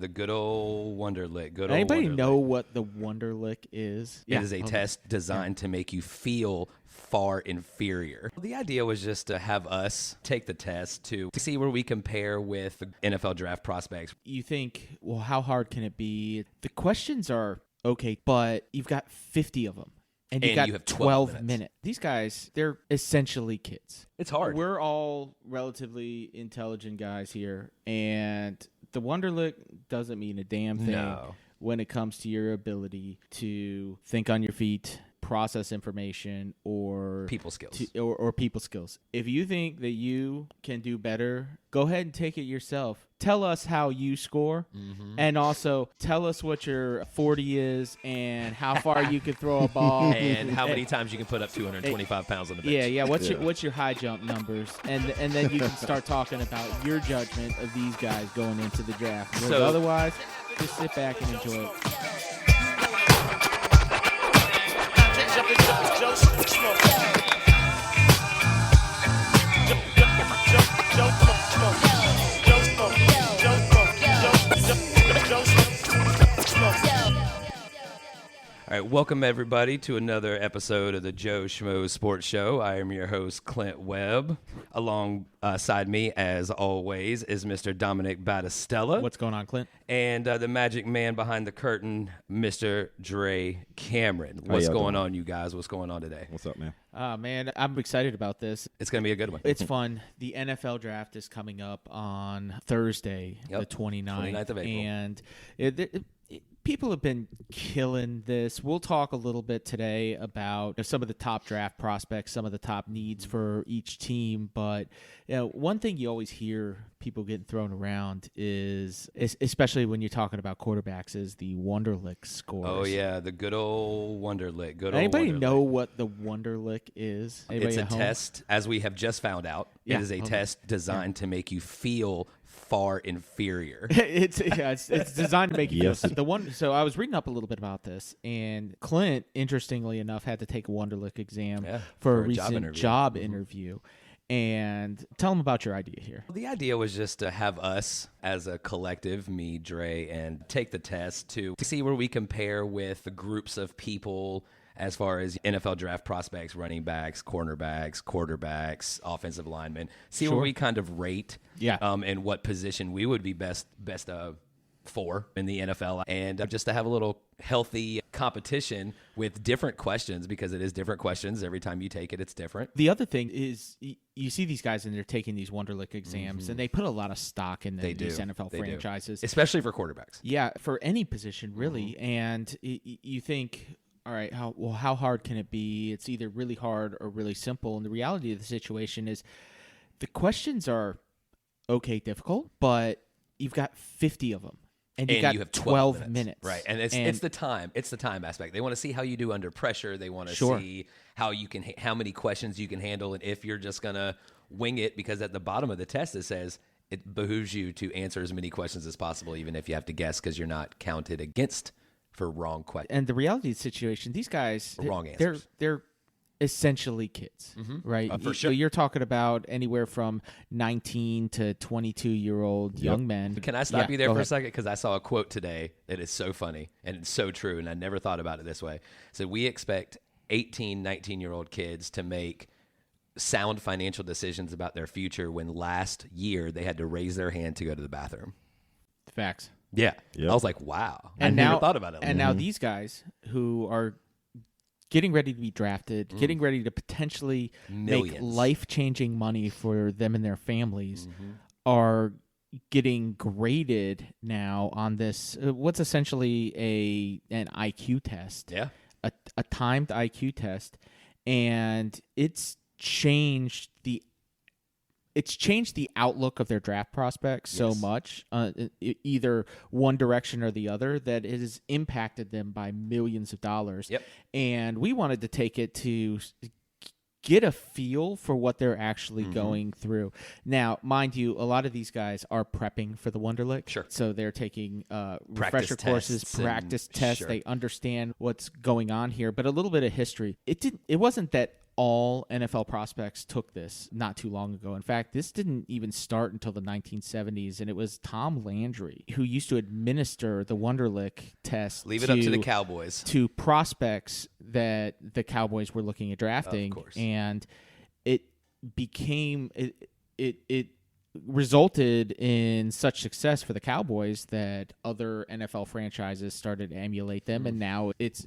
The good old Wonderlic. Anybody know what the Wonderlic is? It is a test designed to make you feel far inferior. The idea was just to have us take the test to see where we compare with NFL draft prospects. You think, well, how hard can it be? The questions are okay, but you've got 50 of them. And you have 12 minutes. These guys, they're essentially kids. It's hard. We're all relatively intelligent guys here, and the Wonderlic doesn't mean a damn thing when it comes to your ability to think on your feet, process information, or people skills. Or people skills. If you think that you can do better, go ahead and take it yourself. Tell us how you score, and also tell us what your 40 is and how far you can throw a ball. And how many times you can put up 225 pounds on the bench. Yeah. What's your high jump numbers? And then you can start talking about your judgment of these guys going into the draft. So otherwise, just sit back and enjoy it. All right, welcome everybody to another episode of the Joe Schmo Sports Show. I am your host, Clint Webb. Alongside me, as always, is Mr. Dominic Battistella. What's going on, Clint? And the magic man behind the curtain, Mr. Dre Cameron. What's going on, you guys? What's going on today? What's up, man? Man, I'm excited about this. It's going to be a good one. It's fun. The NFL Draft is coming up on Thursday, the 29th of April. And people have been killing this. We'll talk a little bit today about some of the top draft prospects, some of the top needs for each team. But one thing you always hear people getting thrown around is, especially when you're talking about quarterbacks, is the Wonderlic scores. Oh, yeah, the good old Wonderlic. Anybody know what the Wonderlic is? It's a test, as we have just found out. It is a test designed to make you feel far inferior. It's designed to make you feel So I was reading up a little bit about this, and Clint, interestingly enough, had to take a Wonderlic exam for a recent job interview. And tell them about your idea here. The idea was just to have us as a collective, me, Dre, and take the test to see where we compare with the groups of people as far as NFL draft prospects, running backs, cornerbacks, quarterbacks, offensive linemen. See where we kind of rate and what position we would be best for in the NFL, and just to have a little healthy competition with different questions, because it is different questions. Every time you take it, it's different. The other thing is you see these guys and they're taking these Wonderlic exams, and they put a lot of stock in these NFL franchises. Especially for quarterbacks. Yeah, for any position, really. And you think, all right, how hard can it be? It's either really hard or really simple. And the reality of the situation is the questions are difficult, but you've got 50 of them. And you have 12 minutes. Right. And it's the time. It's the time aspect. They want to see how you do under pressure. They want to see how many questions you can handle, and if you're just going to wing it, because at the bottom of the test it says it behooves you to answer as many questions as possible, even if you have to guess, because you're not counted against for wrong questions. And the reality of the situation, these guys, wrong answers. They're essentially kids, right? For sure. So you're talking about anywhere from 19 to 22-year-old young men. Can I stop you there for a second? Because I saw a quote today that is so funny, and it's so true, and I never thought about it this way. So we expect 18, 19-year-old kids to make sound financial decisions about their future when last year they had to raise their hand to go to the bathroom. Facts. Yeah. Yep. I was like, wow. And I never thought about it. And now these guys who are getting ready to be drafted, getting ready to potentially make life-changing money for them and their families, are getting graded now on this, what's essentially an IQ test. Yeah. A timed IQ test. And it's changed the outlook of their draft prospects so much, either one direction or the other, that it has impacted them by millions of dollars. Yep. And we wanted to take it to get a feel for what they're actually going through. Now, mind you, a lot of these guys are prepping for the Wonderlic. Sure. So they're taking refresher courses, practice tests. They understand what's going on here. But a little bit of history. It wasn't that all NFL prospects took this not too long ago. In fact, this didn't even start until the 1970s, and it was Tom Landry who used to administer the Wonderlic test. Leave it up to the Cowboys. To prospects that the Cowboys were looking at drafting. Of course. And it became it resulted in such success for the Cowboys that other NFL franchises started to emulate them, and now it's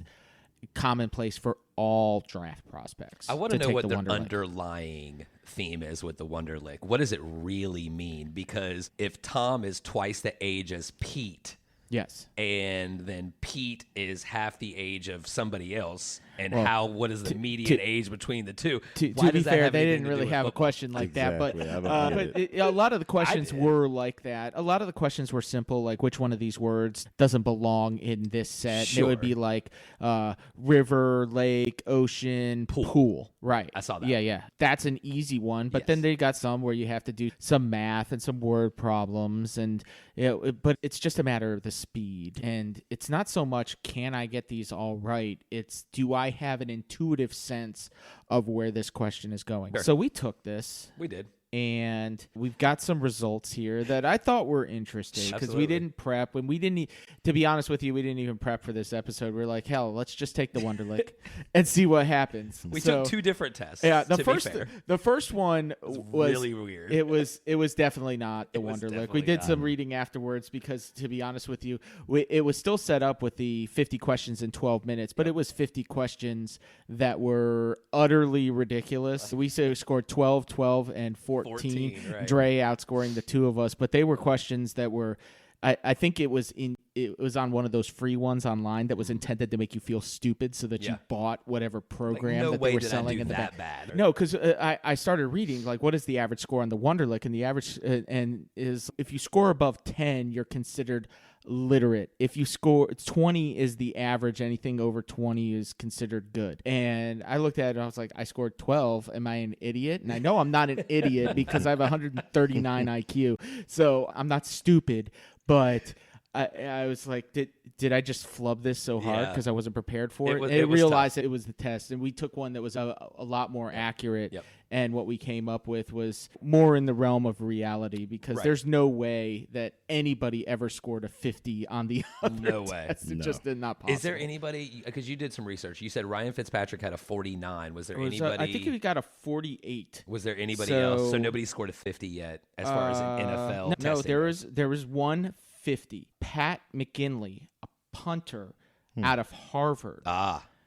commonplace for all draft prospects. I want to know what the Wonderlic underlying theme is with the Wonderlic. What does it really mean? Because if Tom is twice the age as Pete, yes, and then Pete is half the age of somebody else, and what is the median age between the two? To be fair, they didn't really have a question like that, but a lot of the questions were like that. A lot of the questions were simple, like which one of these words doesn't belong in this set. Sure. It would be like river, lake, ocean, pool. Right. I saw that. Yeah. That's an easy one, but then they got some where you have to do some math and some word problems, and but it's just a matter of the speed. And it's not so much can I get these all right, it's do I have an intuitive sense of where this question is going. Sure. So we took this. We did. And we've got some results here that I thought were interesting because we didn't prep. And we didn't, to be honest with you, we didn't even prep for this episode. We're like, hell, let's just take the Wonderlic and see what happens. We took two different tests. Yeah, the first one was really weird. It was definitely not the Wonderlic. We did some reading afterwards because, to be honest with you, it was still set up with the 50 questions in 12 minutes, but it was 50 questions that were utterly ridiculous. We scored 12, 12, and 14. Right. Dre outscoring the two of us, but they were questions that were, I think it was on one of those free ones online that was intended to make you feel stupid so that you bought whatever program that they were selling in the back. Bad. No, because I started reading like what is the average score on the Wonderlic, and the average and is if you score above 10, you're considered literate. If you score 20 is the average, anything over 20 is considered good. And I looked at it and I was like, I scored 12. Am I an idiot? And I know I'm not an idiot because I have 139 IQ. So I'm not stupid, but I was like, did I just flub this so hard because I wasn't prepared for it? I realized that it was the test, and we took one that was a lot more accurate. Yep. And what we came up with was more in the realm of reality because there's no way that anybody ever scored a 50 on the other test. It just did not possible. Is there anybody, because you did some research, you said Ryan Fitzpatrick had a 49. Was there anybody? I think he got a 48. Was there anybody else? So nobody scored a 50 yet as far as an NFL testing? No, there was one 50. Pat McGinley, a punter out of Harvard,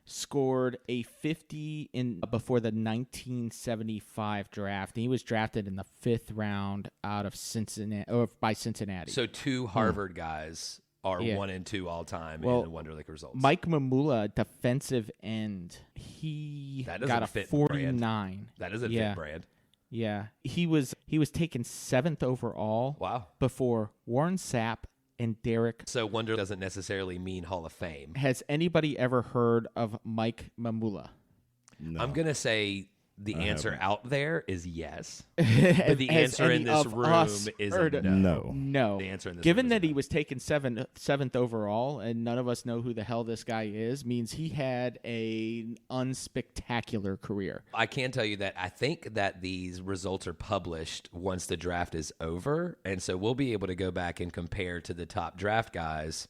scored a 50 before the 1975 draft. He was drafted in the 5th round out of Cincinnati, or by Cincinnati. So two Harvard guys are 1 and 2 all time in the Wonderlic results. Mike Mamula, defensive end, he got a 49. Brand. That is a fit brand. Yeah, he was taken 7th overall. Wow. Before Warren Sapp and Derek. So Wonder doesn't necessarily mean Hall of Fame. Has anybody ever heard of Mike Mamula? No. I'm gonna say the answer out there is yes. But the answer in this room is no. No. The answer in this Given that he was taken 7th overall, and none of us know who the hell this guy is, means he had an unspectacular career. I can tell you that I think that these results are published once the draft is over, and so we'll be able to go back and compare to the top draft guys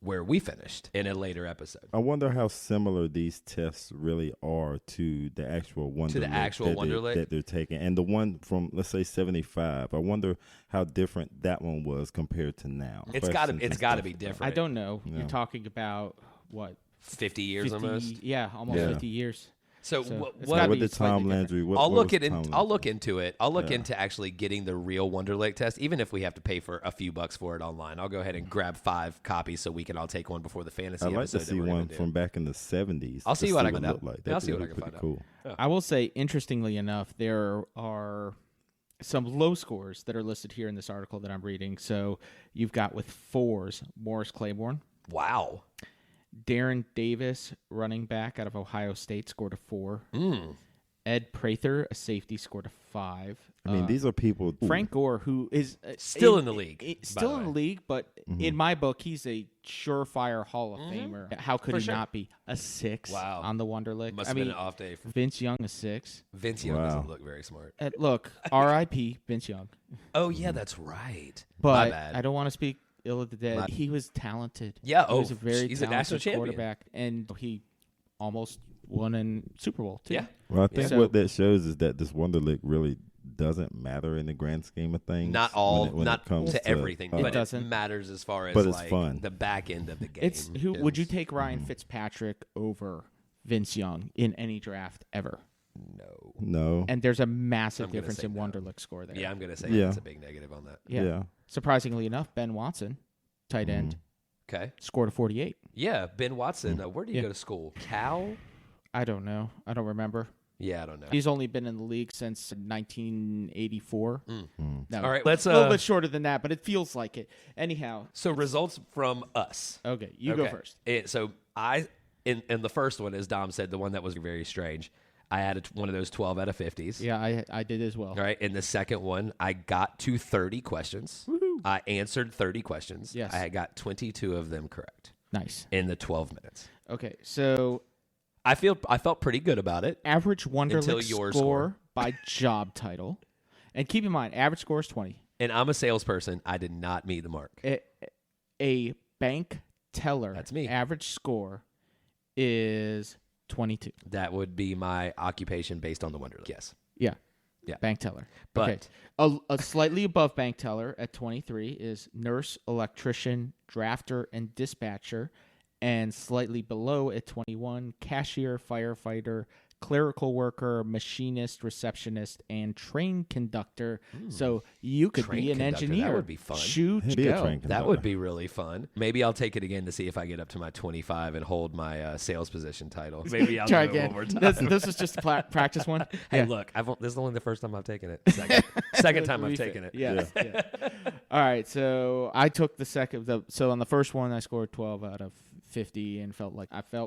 where we finished in a later episode. I wonder how similar these tests really are to the actual Wonderlic that they're taking. And the one from, let's say, 75, I wonder how different that one was compared to now. It's got to be different. I don't know. Yeah. You're talking about, what? 50 years almost? Yeah, almost 50 years. So what did Tom Landry? I'll look into it. I'll look into actually getting the real Wonderlic test, even if we have to pay for a few bucks for it online. I'll go ahead and grab 5 copies so we can all take one before the fantasy episode. I'd like to see one from back in the 70s. I'll see what I can look like. I'll see what I can find out. Cool. Yeah. I will say, interestingly enough, there are some low scores that are listed here in this article that I'm reading. So you've got with 4s, Morris Claiborne. Wow. Darren Davis, running back out of Ohio State, scored a 4. Ed Prather, a safety, scored a 5. I mean, these are people. Frank Gore, who is still in the league. Still in the league, but in my book, he's a surefire Hall of Famer. How could he not be? A 6 on the Wonderlic. Must have been an off day. Vince Young, a 6. Vince Young doesn't look very smart. Look, R.I.P. Vince Young. Oh, yeah, that's right. But my bad. I don't want to speak ill of the dead. He was talented. Yeah, he was a very he's talented a national champion. quarterback, and he almost won in Super Bowl, too. Yeah. Well, I think what that shows is that this Wonderlic really doesn't matter in the grand scheme of things. Not all, when it comes to everything, but it matters as far as it's fun. The back end of the game. Would you take Ryan Fitzpatrick over Vince Young in any draft ever? No. And there's a massive difference in Wonderlic score there. Yeah, I'm going to say that's a big negative on that. Yeah. Surprisingly enough, Ben Watson, tight end, scored a 48. Yeah, Ben Watson. Where did he go to school? Cal? I don't know. I don't remember. Yeah, I don't know. He's only been in the league since 1984. No, all right, let's a little bit shorter than that, but it feels like it. Anyhow, so results from us. Okay, you go first. So I in the first one, as Dom said, the one that was very strange. I had one of those 12 out of 50s. Yeah, I did as well. All right. In the second one, I got to 30 questions. Woo-hoo. I answered 30 questions. Yes. I got 22 of them correct. Nice. In the 12 minutes. Okay, so I felt pretty good about it. Average Wonderlic score by job title. And keep in mind, average score is 20. And I'm a salesperson. I did not meet the mark. A bank teller. That's me. Average score is 22. That would be my occupation based on the Wonderlic. Yes. Yeah. Bank teller. Okay. A slightly above bank teller at 23 is nurse, electrician, drafter, and dispatcher. And slightly below at 21, cashier, firefighter, clerical worker, machinist, receptionist, and train conductor. So you could be an engineer. That would be fun. That would be really fun. Maybe I'll take it again to see if I get up to my 25 and hold my sales position title. Maybe I'll try do again. It one more time. This is just a practice one. Hey, look, this is only the first time I've taken it. Second time I've taken it. Yeah. All right, so I took the second. So on the first one, I scored 12 out of 50 and felt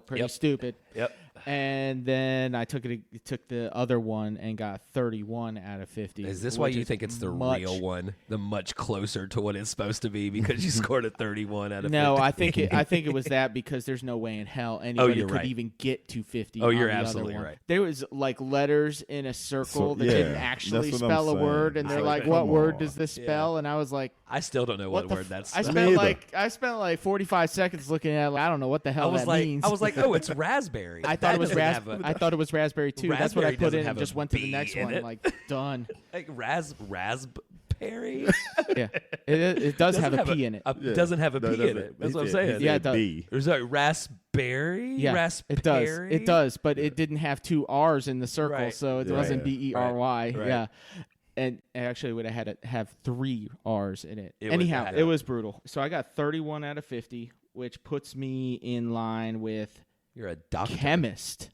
pretty stupid. Yep. And then I took the other one and got 31 out of 50. Is this why you think it's the real one, the much closer to what it's supposed to be because you scored a 31 out of 50? No, I think it was that because there's no way in hell anybody could even get to 50. Oh, you're absolutely right. There was like letters in a circle that didn't actually spell a word, and they're like, "What word does this spell?" And I was like, I still don't know what word that's. I spent like 45 seconds looking at it. I don't know what the hell that means. I was like, oh, it's raspberry. I thought it was raspberry too. That's what I put in and just went to the next one. Like done. Like raspberry. Yeah, it does have a P in it. It doesn't have a P in it. That's what I'm saying. Yeah, it does. There's like raspberry. Yeah, raspberry. It does, but it didn't have 2 R's in the circle, so it wasn't BERY. Right. Yeah. And actually, would have had to have 3 R's in it. Anyhow, it was brutal. So I got 31 out of 50, which puts me in line with you're a doctor. Chemist.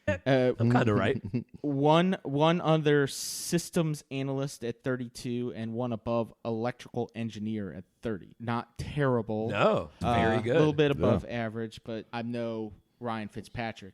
I'm kind of right. One other systems analyst at 32, and one above electrical engineer at 30. Not terrible. No, very good. A little bit above average, but I'm no Ryan Fitzpatrick.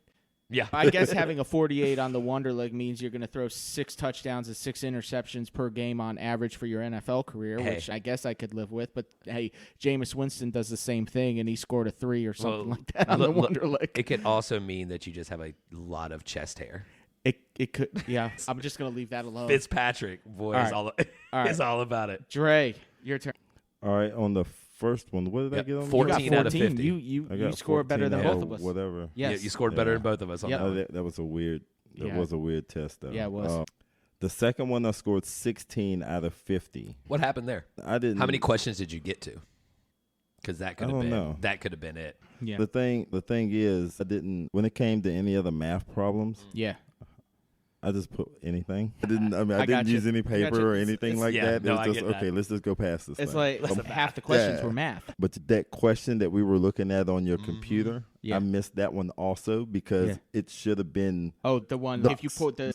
Yeah. I guess having a 48 on the Wonderlic means you're going to throw 6 touchdowns and 6 interceptions per game on average for your NFL career, which I guess I could live with. But, hey, Jameis Winston does the same thing, and he scored a 3 or something like that on the Wonderlic. It could also mean that you just have a lot of chest hair. It could, yeah. I'm just going to leave that alone. Fitzpatrick, boy, is all about it. Dre, your turn. All right, on the first one, what did I get on? 14 out of 50. You scored better than both of us. Whatever. Yes. You scored better than both of us on that one. That was a weird. That was a weird test, though. Yeah, it was. The second one, I scored 16 out of 50. What happened there? I didn't. How many questions did you get to? Because that could have been. Know. That could have been it. Yeah. The thing is, I didn't. When it came to any other math problems. Yeah. I just put anything. I didn't use any paper or anything like that. No, it was just okay. Let's just go past this. It's thing. like half the questions were math. But that question that we were looking at on your computer, I missed that one also because it should have been. Oh, the one if you folded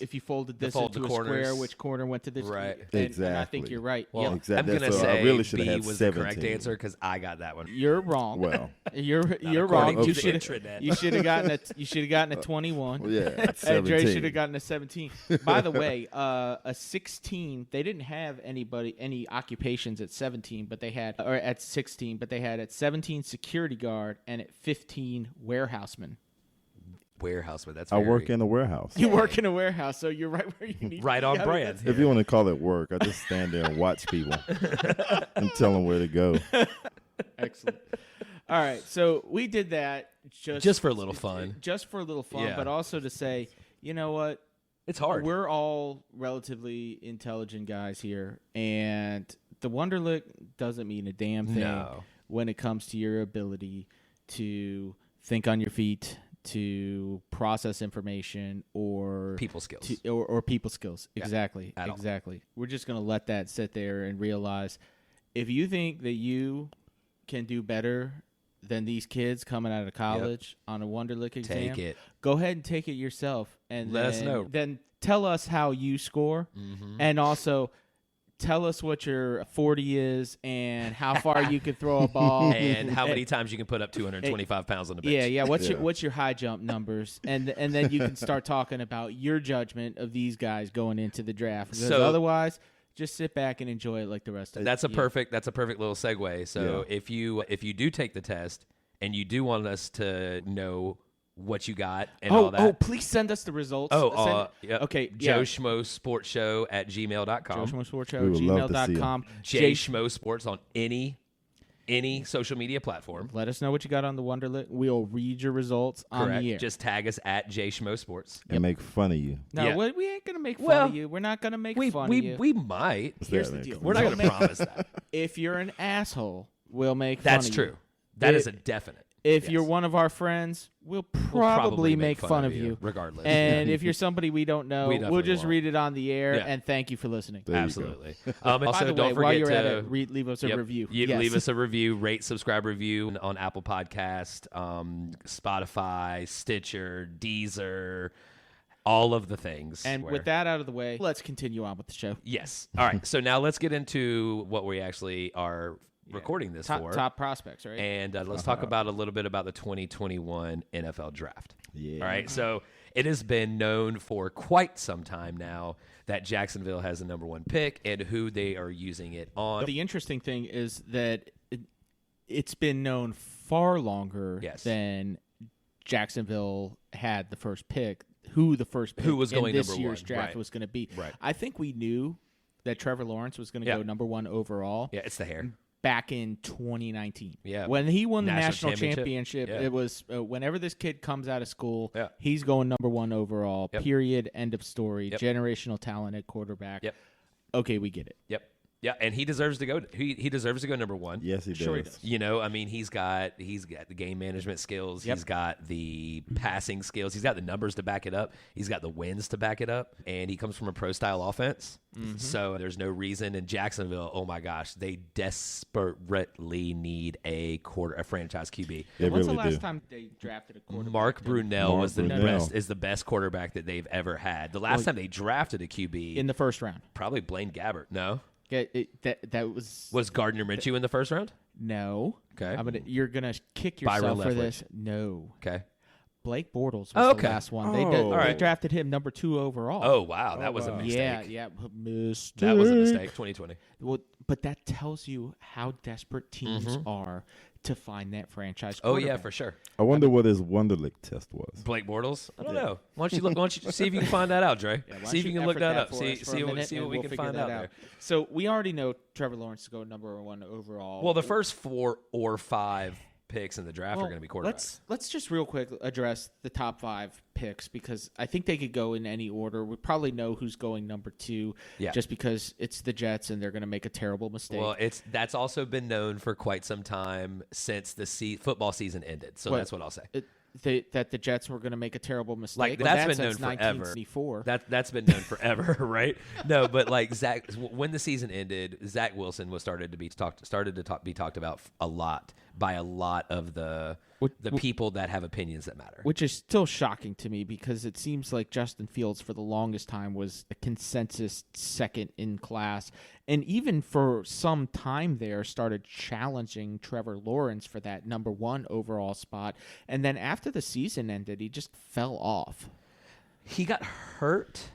this into a square, which corner went to this? Right. Exactly. And I think you're right. Well, exactly. I'm gonna so say I really should have B had was 17. the correct answer because I got that one. You're wrong. Well, you're wrong. To You the should intranet. have gotten a 21. yeah, And Dre 17. should have gotten a 17. By the way, a 16. They didn't have any occupations at 17, but they had, or at 16, but they had at 17 security guard and at 15 warehouseman. Warehouseman. That's I work in a warehouse. You work in a warehouse, so you're right where you need. right to be. on brand. If you want to call it work, I just stand there and watch people and tell them where to go. Excellent. All right, so we did that just for a little fun. Just for a little fun, Yeah. but also to say, you know what? It's hard. We're all relatively intelligent guys here, and the Wonderlic doesn't mean a damn thing when it comes to your ability to think on your feet, to process information, or people skills. Or people skills. Yeah, Exactly. Exactly. We're just going to let that sit there and realize if you think that you can do better than these kids coming out of college on a Wonderlic exam, Take it. go ahead and take it yourself, and Let us know. Then tell us how you score, and also tell us what your 40 is and how far you can throw a ball, and how many times you can put up 225 pounds on the bench. Yeah. What's your high jump numbers, and then you can start talking about your judgment of these guys going into the draft. Because otherwise, just sit back and enjoy it like the rest of That's a perfect little segue. So if you do take the test and you do want us to know what you got and all that. Oh, please send us the results. Okay. Joe Schmo Sports Show at gmail.com. Joe Schmo Sports Show at gmail.com. J Schmo Sports on any social media platform. Let us know what you got on the Wonderlic. We'll read your results on the air. Just tag us at J Schmo Sports. And make fun of you. No, we ain't going to make fun of you. We're not going to make fun of you. We might. Here's the deal. We're not going to promise that. If you're an asshole, we'll make fun of you. That's true. That is a definite. If you're one of our friends, we'll probably make fun of you. Regardless. And if you're somebody we don't know, we'll just read it on the air, and thank you for listening. Absolutely. And also, by the way, don't forget while you're to at it, leave us a review. Leave us a review, rate, subscribe, review on Apple Podcast, Spotify, Stitcher, Deezer, all of the things. And with that out of the way, let's continue on with the show. Yes. All right. So now let's get into what we actually are recording this for. Top prospects, right? And let's talk about a little bit about the 2021 NFL Draft. Yeah. All right. So it has been known for quite some time now that Jacksonville has the number one pick and who they are using it on. The interesting thing is that it's been known far longer than Jacksonville had the first pick. Who the first pick was going in this number year's one. draft was going to be. Right. I think we knew that Trevor Lawrence was going to go number one overall. Yeah, it's the hair. Back in 2019. Yeah. When he won the national championship, yeah. it was whenever this kid comes out of school, he's going number one overall, period, end of story, generational talent at quarterback. Yep. Okay, we get it. Yep. Yeah, and he deserves to go. He deserves to go number one. Yes, he does. Sure he does. You know, I mean, he's got the game management skills. He's got the passing skills. He's got the numbers to back it up. He's got the wins to back it up. And he comes from a pro-style offense. Mm-hmm. So there's no reason in Jacksonville, oh, my gosh, they desperately need a franchise QB. When's the last time they drafted a quarterback? Mark Brunell is the best quarterback that they've ever had. The last time they drafted a QB. In the first round. Probably Blaine Gabbert. No. That was Gardner Minshew in the first round? No. Okay. You're gonna kick yourself for this. No. Okay. Blake Bortles was the last one. They drafted him number 2 overall. Oh wow, that was a mistake. Yeah. That was a mistake. 2020. Well, but that tells you how desperate teams are to find that franchise Oh quarterback. yeah, for sure. I wonder what his Wonderlic test was. Blake Bortles? I don't know. Why don't you see if you can find that out, Dre? See if you can look that up. See what we can find out there. So we already know Trevor Lawrence is going number 1 overall. Well, the first 4 or 5 picks in the draft are going to be quarterbacks. Let's just real quick address the top 5 picks because I think they could go in any order. We probably know who's going number 2 just because it's the Jets and they're going to make a terrible mistake. Well, that's also been known for quite some time since the football season ended. So that's what I'll say. That the Jets were going to make a terrible mistake. Like that's been known forever. That's been known forever, right? No, but like when the season ended, Zach Wilson was started to be talked about a lot by a lot of the people that have opinions that matter. Which is still shocking to me because it seems like Justin Fields for the longest time was a consensus second in class. And even for some time there started challenging Trevor Lawrence for that number 1 overall spot. And then after the season ended, he just fell off. He got hurt.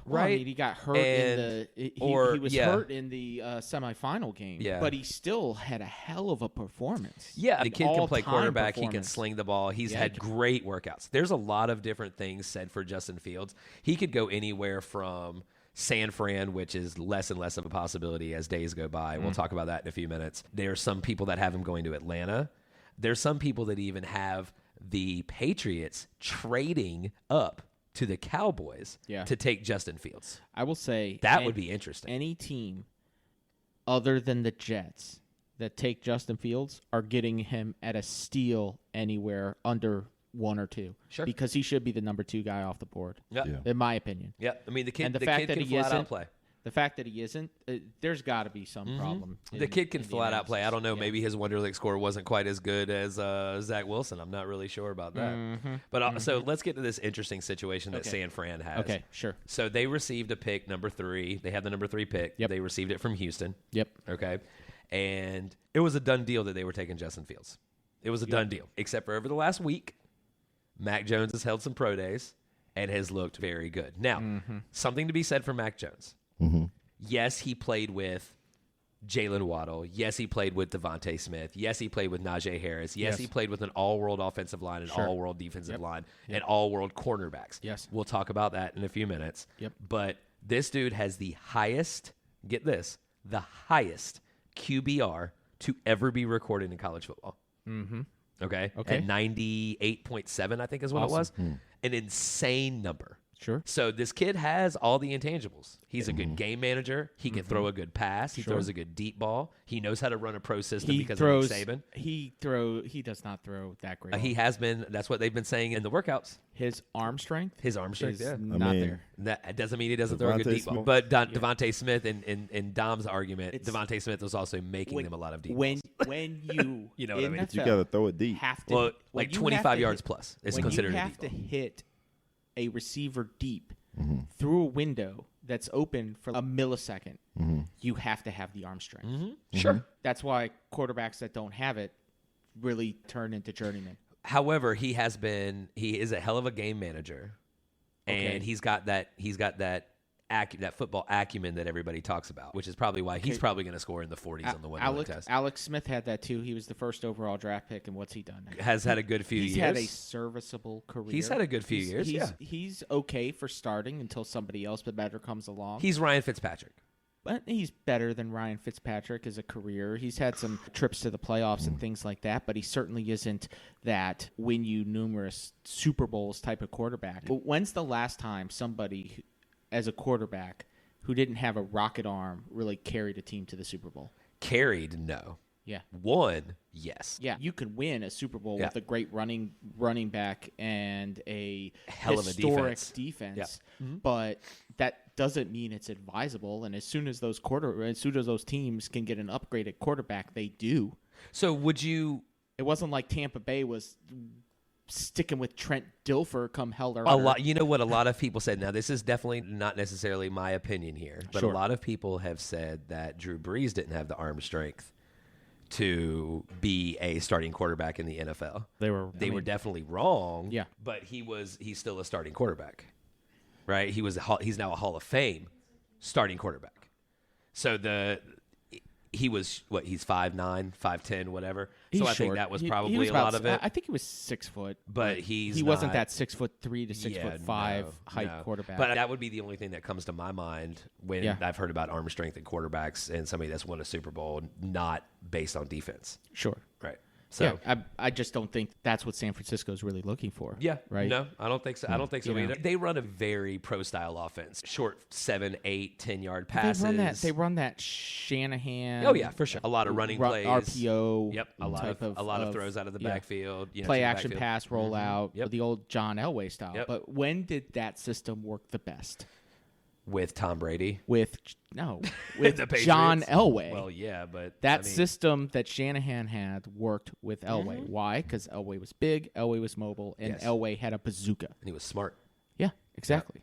Well, right, I mean, he got hurt he was hurt in the semifinal game, but he still had a hell of a performance. Yeah, the kid can play quarterback. He can sling the ball. He's had great workouts. There's a lot of different things said for Justin Fields. He could go anywhere from San Fran, which is less and less of a possibility as days go by. We'll talk about that in a few minutes. There are some people that have him going to Atlanta. There's some people that even have the Patriots trading up to the Cowboys to take Justin Fields. I will say that would be interesting. Any team other than the Jets that take Justin Fields are getting him at a steal anywhere under 1 or 2. Sure. Because he should be the number 2 guy off the board, in my opinion. Yeah, I mean, the kid can flat out play. The fact that he isn't, there's got to be some problem. The kid can flat out play. I don't know. Maybe his Wonderlic score wasn't quite as good as Zach Wilson. I'm not really sure about that. But so let's get to this interesting situation that San Fran has. Okay, sure. So they received a pick, number 3. They had the number 3 pick. Yep. They received it from Houston. Yep. Okay. And it was a done deal that they were taking Justin Fields. It was a done deal. Except for over the last week, Mac Jones has held some pro days and has looked very good. Now, something to be said for Mac Jones. Yes, he played with Jalen Waddle. Yes, he played with Devontae Smith. Yes, he played with Najee Harris. Yes, he played with an all-world offensive line, an all-world defensive line, and all-world cornerbacks. Yes. We'll talk about that in a few minutes. Yep. But this dude has the highest, get this, the highest QBR to ever be recorded in college football. Okay? At 98.7, I think is what it was. An insane number. Sure. So this kid has all the intangibles. He's a good game manager. He can throw a good pass. He throws a good deep ball. He knows how to run a pro system because of Nick Saban. He does not throw that great. He has been. That's what they've been saying in the workouts. His arm strength. His arm strength. Is not there. That doesn't mean he doesn't throw a good deep ball. But Devontae Smith, in Dom's argument, Devontae Smith was also making them a lot of deep balls. When you you know what I mean? You got to throw it deep. Have to, like 25 yards plus is considered a deep ball. When you have to hit a receiver deep through a window that's open for a millisecond, you have to have the arm strength. Sure. That's why quarterbacks that don't have it really turn into journeymen. However, he is a hell of a game manager, and he's got that football acumen that everybody talks about, which is probably why he's probably going to score in the 40s on the Wonderlic test. Alex Smith had that too. He was the first overall draft pick, and what's he done now? Has had a good few years. He's had a serviceable career. He's had a good few years, He's okay for starting until somebody else better comes along. He's Ryan Fitzpatrick. But he's better than Ryan Fitzpatrick as a career. He's had some trips to the playoffs and things like that, but he certainly isn't that win you numerous Super Bowls type of quarterback. But when's the last time somebody as a quarterback who didn't have a rocket arm really carried a team to the Super Bowl? Carried, no. Yeah. Won, yes. Yeah, you could win a Super Bowl with a great running back and a hell of a defense, but that doesn't mean it's advisable. And as soon as those teams can get an upgraded quarterback, they do. So would you? It wasn't like Tampa Bay was sticking with Trent Dilfer come hell or high. You know what a lot of people said. Now, this is definitely not necessarily my opinion here, but a lot of people have said that Drew Brees didn't have the arm strength to be a starting quarterback in the NFL. They were definitely wrong. Yeah, but he's still a starting quarterback, right? He's now a Hall of Fame starting quarterback. So he was he's 5'9", 5'10", whatever. He's so I short. think that was probably a lot of it. I think he was 6 foot, but he wasn't that 6'3" to 6'5" height quarterback. But that would be the only thing that comes to my mind when I've heard about arm strength and quarterbacks and somebody that's won a Super Bowl, not based on defense. Sure, right. So I just don't think that's what San Francisco is really looking for. Yeah, right. No, I don't think so. I don't think so either. They run a very pro style offense, short 7, 8, 10-yard passes. They run that Shanahan. Oh yeah, for sure. A lot of running plays, RPO. Yep, a lot of throws out of the backfield. Play action pass rollout. Yep. The old John Elway style. Yep. But when did that system work the best? with Tom Brady. With The John Patriots? Elway. Well, yeah, but that system that Shanahan had worked with Elway. Why? Because Elway was big, Elway was mobile, and Elway had a bazooka. And he was smart. Yeah, exactly.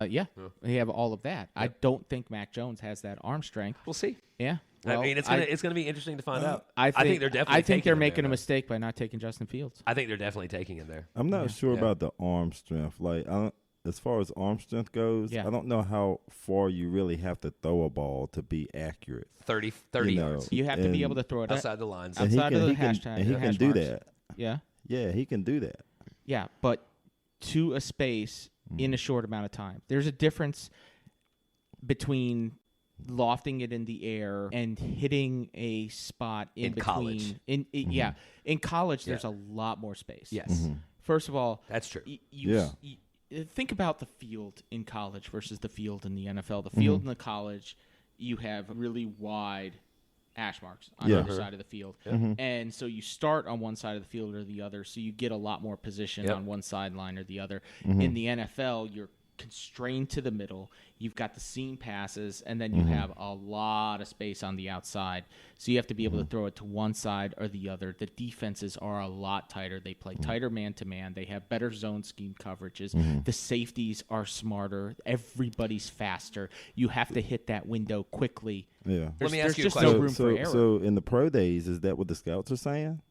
They have all of that. I don't think Mac Jones has that arm strength. We'll see. Yeah. Well, I mean, it's gonna be interesting to find out. I think they're definitely. I think they're making a mistake by not taking Justin Fields. I think they're definitely taking him there. I'm not sure about the arm strength. Like, as far as arm strength goes, I don't know how far you really have to throw a ball to be accurate. 30 yards. You have to be able to throw it outside the lines. Outside of the hashtag. And he can do that. Yeah. Yeah, he can do that. Yeah, but to a space in a short amount of time. There's a difference between lofting it in the air and hitting a spot in between. College. In college, there's a lot more space. Yes. First of all, that's true. Think about the field in college versus the field in the NFL. The field in the college, you have really wide hash marks on either side of the field. And so you start on one side of the field or the other, so you get a lot more position on one sideline or the other. In the NFL, you're constrained to the middle. You've got the seam passes, and then you have a lot of space on the outside. So you have to be able to throw it to one side or the other. The defenses are a lot tighter. They play tighter man-to-man. They have better zone scheme coverages. The safeties are smarter. Everybody's faster. You have to hit that window quickly. Yeah. Let me ask you a just question. No room for error. So in the pro days, is that what the scouts are saying?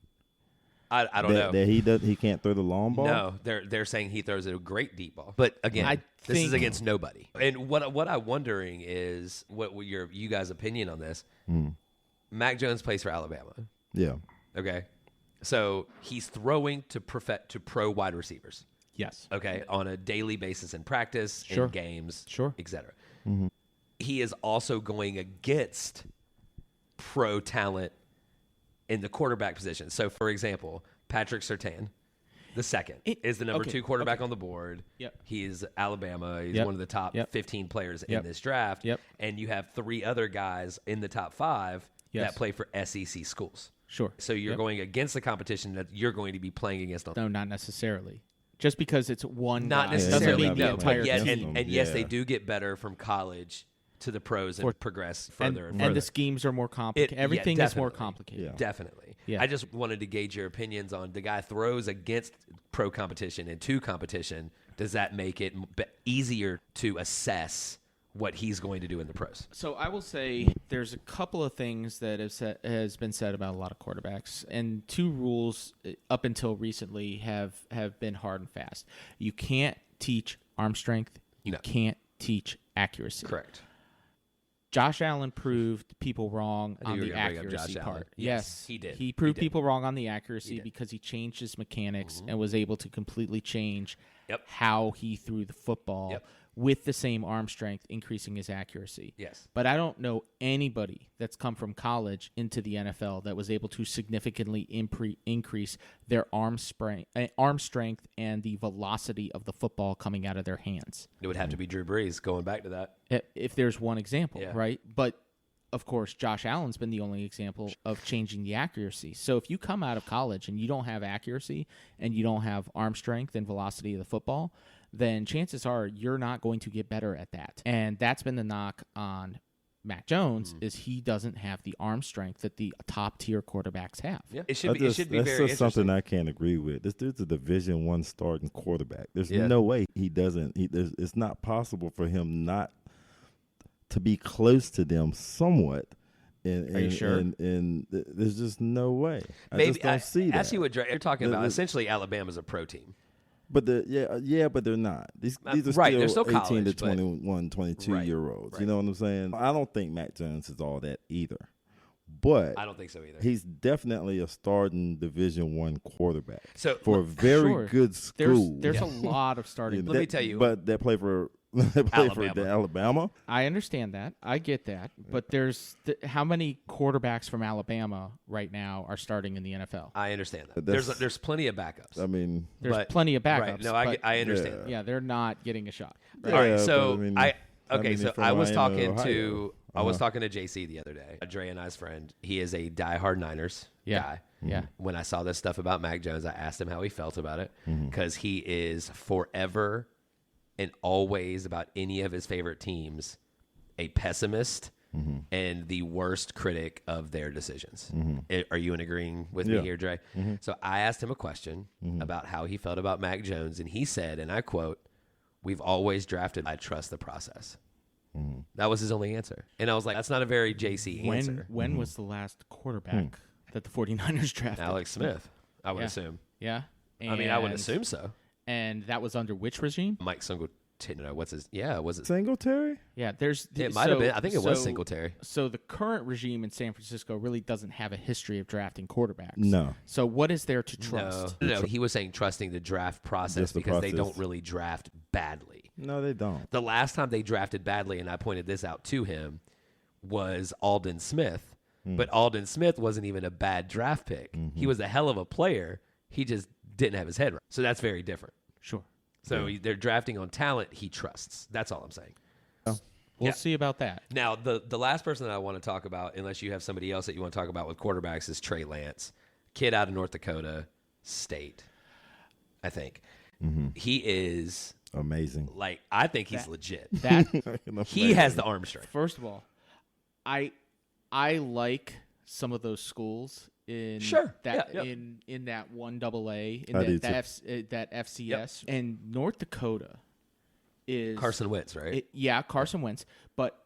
I don't know. That he can't throw the long ball? No, they're saying he throws a great deep ball. But again, this is against nobody. And what I'm wondering is what you guys' opinion on this. Mac Jones plays for Alabama. Yeah. Okay. So he's throwing to pro wide receivers. Yes. Okay. On a daily basis in practice, in games, et cetera. He is also going against pro talent in the quarterback position. So, for example, Patrick Surtain, the second, is the number 2 quarterback on the board. He's Alabama. He's one of the top 15 players in this draft. And you have 3 other guys in the top 5 that play for SEC schools. Sure. So you're going against the competition that you're going to be playing against. No, not necessarily. Just because it's one not guy necessarily, doesn't mean the entire team. And yes, they do get better from college to the pros and progress further and further. And the schemes are more complicated. Everything is more complicated. Yeah. Definitely. Yeah. I just wanted to gauge your opinions on the guy throws against pro competition and to competition. Does that make it easier to assess what he's going to do in the pros? So I will say there's a couple of things that has been said about a lot of quarterbacks, and 2 rules up until recently have been hard and fast. You can't teach arm strength. You can't teach accuracy. Correct. Josh Allen proved people wrong on the accuracy part. Yes, he did. He proved people wrong on the accuracy because he changed his mechanics and was able to completely change how he threw the football with the same arm strength, increasing his accuracy. Yes. But I don't know anybody that's come from college into the NFL that was able to significantly increase their arm strength and the velocity of the football coming out of their hands. It would have to be Drew Brees, going back to that. If there's one example, right? But of course, Josh Allen's been the only example of changing the accuracy. So if you come out of college and you don't have accuracy and you don't have arm strength and velocity of the football, then chances are you're not going to get better at that. And that's been the knock on Mac Jones is he doesn't have the arm strength that the top-tier quarterbacks have. Yeah, it should be very interesting. That's just something I can't agree with. This dude's a Division I starting quarterback. There's no way he doesn't. It's not possible for him not to be close to them somewhat. Are you sure? And there's just no way. I just don't see that. I see what you're talking about. Essentially, Alabama's a pro team. But but they're not. These are still 18 to 21, 22-year-olds. You know what I'm saying? I don't think Mac Jones is all that either. But I don't think so either. He's definitely a starting Division I quarterback. So for a very good school. There's a lot of starting. Let me tell you. But they play for Alabama. I understand that. I get that. But there's how many quarterbacks from Alabama right now are starting in the NFL? I understand that. There's plenty of backups. I mean, there's plenty of backups. Right. No, I understand. Yeah, they're not getting a shot. Right. All right. So I was talking to JC the other day, Dre and I's friend. He is a diehard Niners guy. Yeah. When I saw this stuff about Mac Jones, I asked him how he felt about it because he is forever and always about any of his favorite teams a pessimist and the worst critic of their decisions. Are you agreeing with me here, Dre? So I asked him a question about how he felt about Mac Jones, and he said, and I quote, "We've always drafted, I trust the process." That was his only answer. And I was like, that's not a very JC answer. When was the last quarterback that the 49ers drafted? Alex Smith, I would assume. Yeah. I mean, I would assume so. And that was under which regime? Mike Singletary. No, what's his? Yeah, was it Singletary? Yeah, it might have been. I think it was Singletary. So the current regime in San Francisco really doesn't have a history of drafting quarterbacks. No. So what is there to trust? No, he was saying trusting the draft process because they don't really draft badly. No, they don't. The last time they drafted badly, and I pointed this out to him, was Aldon Smith. But Aldon Smith wasn't even a bad draft pick. He was a hell of a player. He just didn't have his head right. So that's very different. Sure. So they're drafting on talent he trusts. That's all I'm saying. We'll see about that. Now, the last person that I want to talk about, unless you have somebody else that you want to talk about with quarterbacks, is Trey Lance, kid out of North Dakota State, I think. He is amazing. Like, I think he's legit. He has the arm strength. First of all, I like some of those schools in in that 1AA in that FCS and North Dakota is Carson Wentz, right? Carson Wentz. But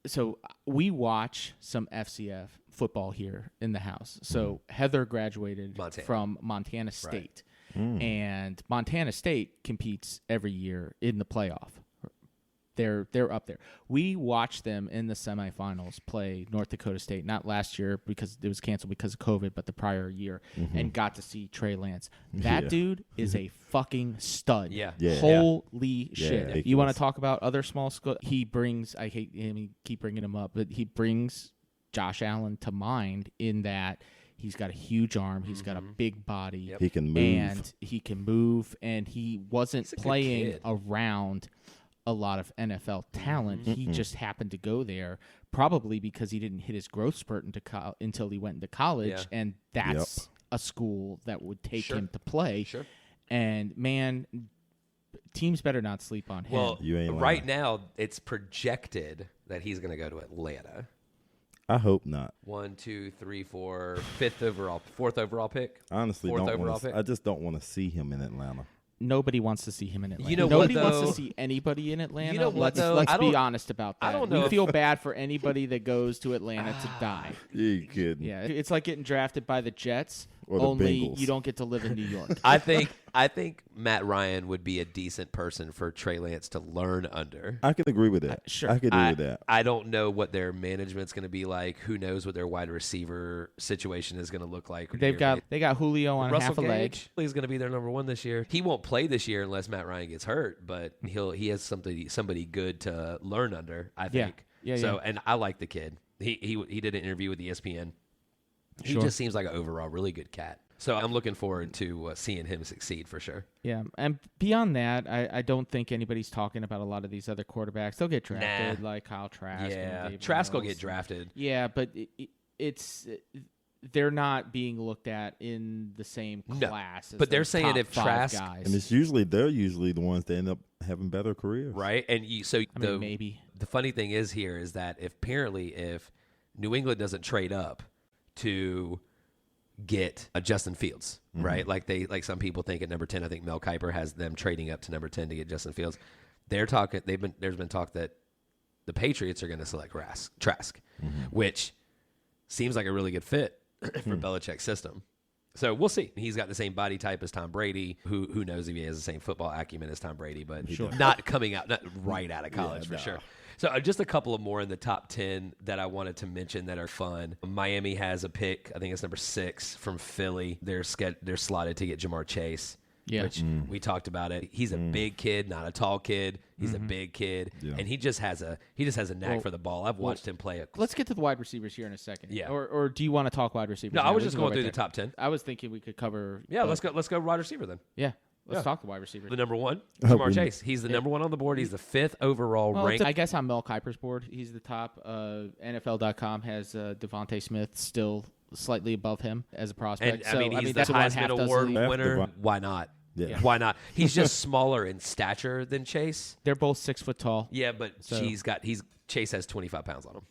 so we watch some FCF football here in the house. So Heather graduated from Montana State, and Montana State competes every year in the playoff. They're up there. We watched them in the semifinals play North Dakota State, not last year because it was canceled because of COVID, but the prior year, and got to see Trey Lance. That dude is a fucking stud. Holy shit. Yeah, you want to talk about other small schools? He brings, I hate him, keep bringing him up, but he brings Josh Allen to mind in that he's got a huge arm. He's got a big body. He can move. And he wasn't playing around a lot of NFL talent. He just happened to go there probably because he didn't hit his growth spurt until he went into college, and that's a school that would take him to play. And, man, teams better not sleep on him. Well, right now it's projected that he's going to go to Atlanta. I hope not. 1, 2, 3, 4, fourth overall pick. Honestly, I just don't want to see him in Atlanta. Nobody wants to see him in Atlanta. You know Nobody what, wants to see anybody in Atlanta. You know what, let's be honest about that. I don't know. We feel bad for anybody that goes to Atlanta to die. You kidding? Yeah, it's like getting drafted by the Jets. Or the only Bengals. You don't get to live in New York. I think Matt Ryan would be a decent person for Trey Lance to learn under. I can agree with that. Sure. I can agree with that. I don't know what their management's going to be like. Who knows what their wide receiver situation is going to look like. They got Julio on half a leg. He's going to be their number one this year. He won't play this year unless Matt Ryan gets hurt, but he has somebody good to learn under, I think. And I like the kid. He did an interview with ESPN. He just seems like an overall really good cat. So I'm looking forward to seeing him succeed for sure. Yeah, and beyond that, I don't think anybody's talking about a lot of these other quarterbacks. They'll get drafted, like Kyle Trask. Yeah, and Trask will get drafted. Yeah, but they're not being looked at in the same class. But they're saying if Trask, guys. And they're usually the ones that end up having better careers, right? And maybe the funny thing is if New England doesn't trade up to get a Justin Fields, right? Like some people think at number 10. I think Mel Kiper has them trading up to number 10 to get Justin Fields. There's been talk that the Patriots are going to select Trask, which seems like a really good fit for Belichick's system. So we'll see. He's got the same body type as Tom Brady. Who knows if he has the same football acumen as Tom Brady, but not right out of college for sure. So just a couple of more in the top 10 that I wanted to mention that are fun. Miami has a pick. I think it's number 6 from Philly. They're slotted to get Jamar Chase, which we talked about it. He's a big kid, not a tall kid. He's a big kid, and he just has a knack for the ball. I've watched him play. Let's get to the wide receivers here in a second. Yeah. Or do you want to talk wide receivers? No, I was just going through the top 10. I was thinking we could cover. Yeah, let's go wide receiver then. Yeah. Let's talk the wide receiver. The number 1, Jamar Chase. He's the number 1 on the board. He's the 5th overall ranked. I guess on Mel Kiper's board, he's the top. NFL.com has Devontae Smith still slightly above him as a prospect. And, he's the Heisman Award winner. Why not? Yeah. Why not? He's just smaller in stature than Chase. They're both 6 foot tall. Yeah, but Chase has 25 pounds on him.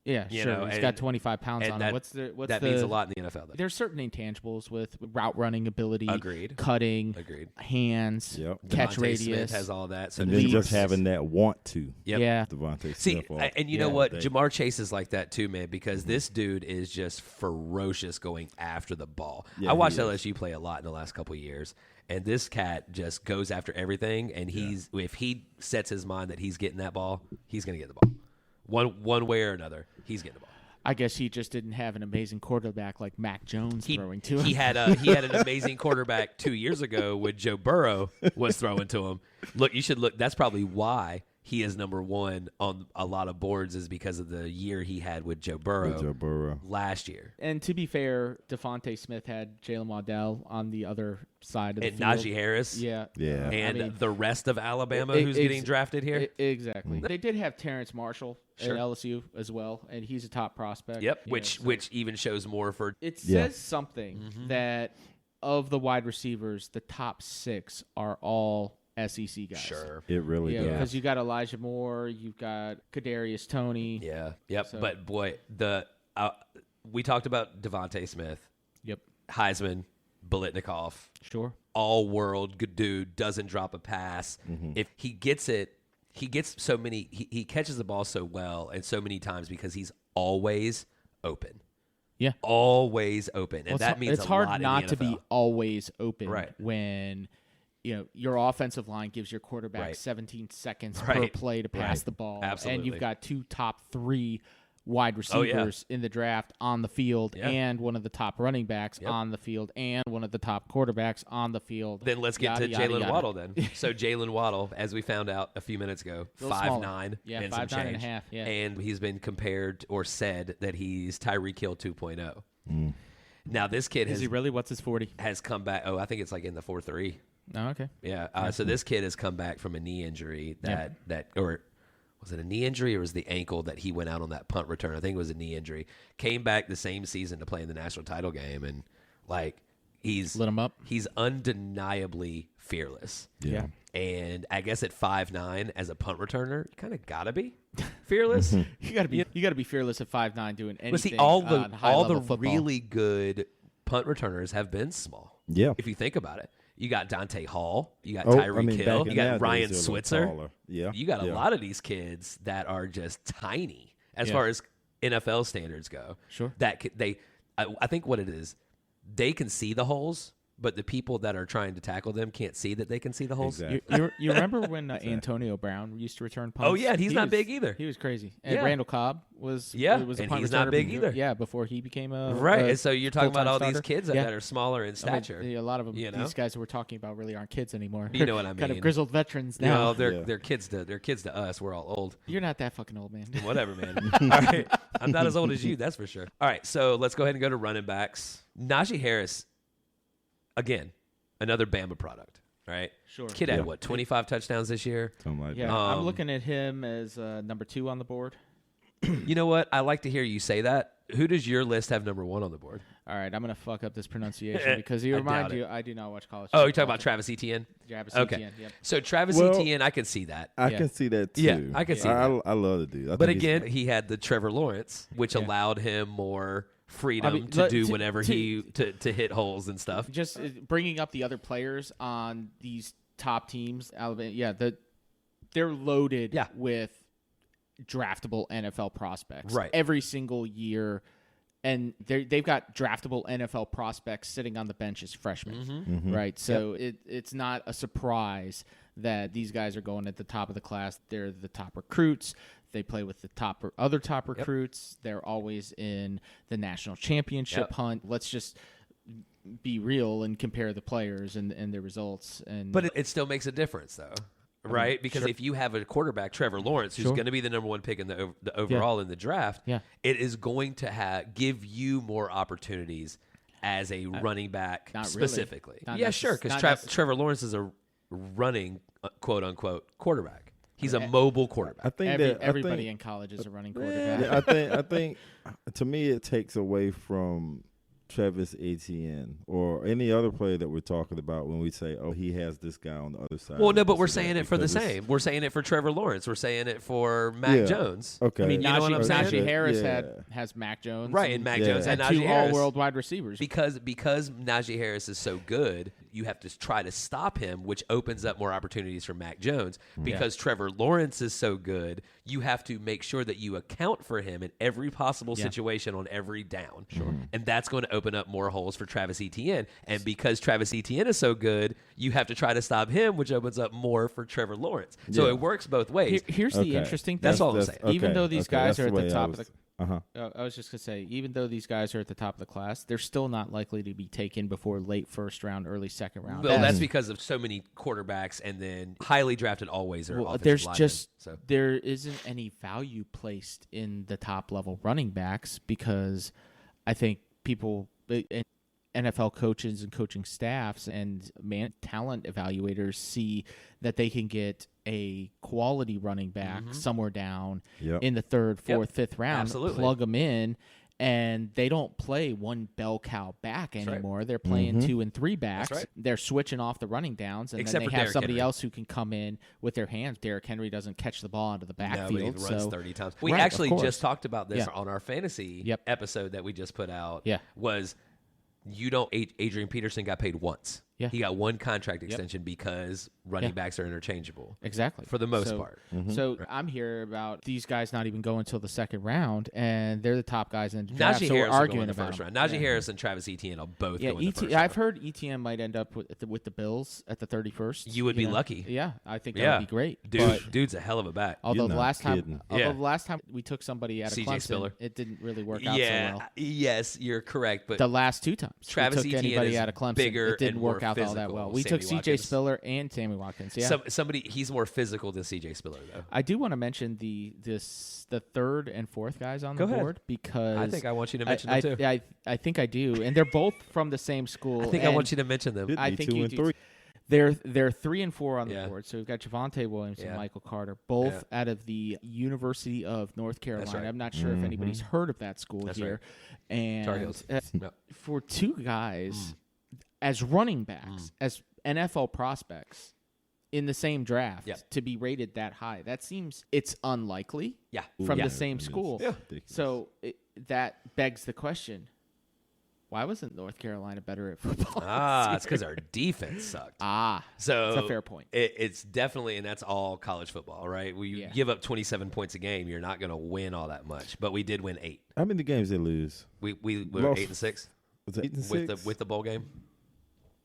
Yeah, You sure. know, He's and- got 25 pounds and on that- him. What's that means a lot in the NFL. Though. There's certain intangibles with route running ability, Agreed. cutting, Agreed. hands, Yep. catch Devontae radius. Smith has all that. So And does then just Jamar having that want to. Yep. Yeah. Devontae See, Smith. and you know all what? day. Jamar Chase is like that too, man, because this dude is just ferocious going after the ball. Yeah, I watched he is. LSU play a lot in the last couple of years, and this cat just goes after everything, and if he sets his mind that he's getting that ball, he's going to get the ball. One way or another, he's getting the ball. I guess he just didn't have an amazing quarterback like Mac Jones throwing to him. He had an amazing quarterback 2 years ago when Joe Burrow was throwing to him. Look, you should look. That's probably why he is number one on a lot of boards, is because of the year he had with Joe Burrow, last year. And to be fair, Devontae Smith had Jalen Waddle on the other side of the And field. Najee Harris. Yeah. Yeah. And I mean, the rest of Alabama who's getting drafted here. Exactly. They did have Terrence Marshall at LSU as well, and he's a top prospect. Yep, You which know, so which even shows more for it says something that of the wide receivers, the top 6 are all SEC guys. sure. It really Yeah, does. because you got Elijah Moore, you've got Kadarius Toney. Yeah, yep. So- But boy, we talked about Devontae Smith, Yep. Heisman, Biletnikoff, Sure. all world good dude, doesn't drop a pass. If he gets it, he gets so many. He catches the ball so well and so many times because he's always open. Yeah. Always open, and Well, that means it's a hard lot not in to the NFL. be always open Right. when your offensive line gives your quarterback Right. 17 seconds per Right. play to pass Right. the ball. Absolutely. And you've got 2 top 3 wide Oh, yeah. receivers in the draft on the field, Yeah. and one of the top running backs on the field, and one of the top quarterbacks on the field. Then let's get Yada, to yada, Jalen yada. Waddle then. So Jalen Waddle, as we found out a few minutes ago, Little 5'9", Yeah, and some 5'9" and a change. half, yeah. And he's been compared or said that he's Tyreek Hill 2.0. Now this kid Is he really? What's his 40? has come back. Oh, I think it's like in the 4.3. Oh, okay. Yeah. So this kid has come back from a knee injury or was it a knee injury or was the ankle that he went out on that punt return? I think it was a knee injury. Came back the same season to play in the national title game, and like he's Lit him up. He's undeniably fearless. Yeah. And I guess at 5'9" as a punt returner, you kind of gotta be fearless. You gotta be fearless at 5'9" doing anything. But see, all the high-level football. really good punt returners have been small. Yeah. If you think about it. You got Dante Hall. You got Oh, Tyreek I mean, Hill. back You in got nowadays, Ryan they're a little Switzer. taller. Yeah. You got a Yeah. lot of these kids that are just tiny as Yeah. far as NFL standards go. Sure. I think what it is, they can see the holes, but the people that are trying to tackle them can't see that they can see the holes. Exactly. You remember when Antonio Brown used to return punts? Oh, yeah, and he's not was- big either. He was crazy. And Yeah. Randall Cobb was Yeah, was a and punt he's not returner big before- either. Yeah, before he became a Right. a And so you're talking about all full-time these starter. kids that are smaller in stature. I mean, a lot of them, you know? these guys that we're talking about really aren't kids anymore. You know what I Kind mean. of grizzled veterans You now. know, they're Yeah. they're kids to us. We're all old. You're not that fucking old, man. Whatever, man. All right. I'm not as old as you, that's for sure. All right, so let's go ahead and go to running backs. Najee Harris, again, another Bama product, right? Sure. Kid had, 25 touchdowns this year? Something like Yeah, that. I'm looking at him as number 2 on the board. You know what? I like to hear you say that. Who does your list have number 1 on the board? All right, I'm gonna fuck up this pronunciation because he I reminds doubt you. I do not watch college. Oh, you're football. talking about Travis Etienne? Travis Okay. Etienne, yep. So Travis Well- Etienne, I can see that. I Yeah. can see that too. Yeah, I can see I that. love the dude. I But think he's- again, he had the Trevor Lawrence, which Yeah. allowed him more freedom I mean, to let- do to- whenever to hit holes and stuff. Just bringing up the other players on these top teams, Alabama. Yeah, they're loaded Yeah. with draftable NFL prospects. Right. Every single year. And they've got draftable NFL prospects sitting on the bench as freshmen, Mm-hmm. right? So it's not a surprise that these guys are going at the top of the class. They're the top recruits. They play with the other top recruits. They're always in the national championship hunt. Let's just be real and compare the players and their results. And But it still makes a difference, though, right? Because if you have a quarterback, Trevor Lawrence, who's going to be the number 1 pick in the overall in the draft, it is going to give you more opportunities as a running back not specifically. really. Not Yeah, sure, because Trevor Lawrence is a running, quote unquote, quarterback. He's a mobile quarterback. I think everybody in college is a running quarterback. Yeah, I think to me it takes away from Travis Etienne or any other player that we're talking about when we say, oh, he has this guy on the other side? Well, no, but we're saying it for the same. We're saying it for Trevor Lawrence. We're saying it for Mac Jones. Okay. I mean, Najee Harris Yeah. has Mac Jones. Right, and Mac Jones had and two Najee Harris. all-world wide receivers. Because Najee Harris is so good, you have to try to stop him, which opens up more opportunities for Mac Jones. Because Trevor Lawrence is so good, you have to make sure that you account for him in every possible situation on every down. Sure. And that's going to open up more holes for Travis Etienne. And because Travis Etienne is so good, you have to try to stop him, which opens up more for Trevor Lawrence. So it works both ways. Here's the interesting thing. That's all I'm saying. Even though these guys are at the top of the I was just going to say, even though these guys are at the top of the class, they're still not likely to be taken before late first round, early second round. Well, that's because of so many quarterbacks, and then highly drafted always are offensive there's linemen, just so. There isn't any value placed in the top level running backs because I think people, NFL coaches and coaching staffs and talent evaluators see that they can get a quality running back somewhere down in the third, fourth, fifth round, plug them in, and they don't play one bell cow back anymore. Right. They're playing 2 and 3 backs. Right. They're switching off the running downs, and Except then they have somebody Henry. Else who can come in with their hands. Derrick Henry doesn't catch the ball out of the backfield. No, but he runs 30 times. We Right, actually just talked about this on our fantasy episode that we just put out. Was Adrian Peterson got paid once. Yeah. He got one contract extension because running backs are interchangeable. Exactly. For the most part. So I'm here about these guys not even going until the second round, and they're the top guys in the draft. So we're arguing about first round. Najee Harris and Travis Etienne will both go in the first round. I've heard Etienne might end up with the Bills at the 31st. You would be lucky. Yeah, I think that would be great. Dude's a hell of a back. Although the last time we took somebody out of Clemson, Spiller. it didn't really work out so well. Yes, you're correct. But the last two times Travis we took Etienne anybody is out of Clemson, bigger it didn't and work more out all that physical. well. We took C.J. Spiller and Sammy Watkins. Yeah, he's more physical than C.J. Spiller, though. I do want to mention the third and fourth guys on the board because I think I want you to mention them too. I think I do, and they're both from the same school. I think I want you to mention them. I think you do. They're 3 and 4 on the board. So we've got Javonte Williams and Michael Carter, both out of the University of North Carolina. Right. I'm not sure if anybody's heard of that school here. Right. And for two guys as running backs, as NFL prospects in the same draft to be rated that high, that seems it's unlikely. Yeah, from the same school. Yeah. So that begs the question. Why wasn't North Carolina better at football? It's because our defense sucked. So that's a fair point. It's definitely, and that's all college football, right? We give up 27 points a game, you're not going to win all that much. But we did win 8. How many games did they lose? We were 8-6. Was it 8-6 with the bowl game?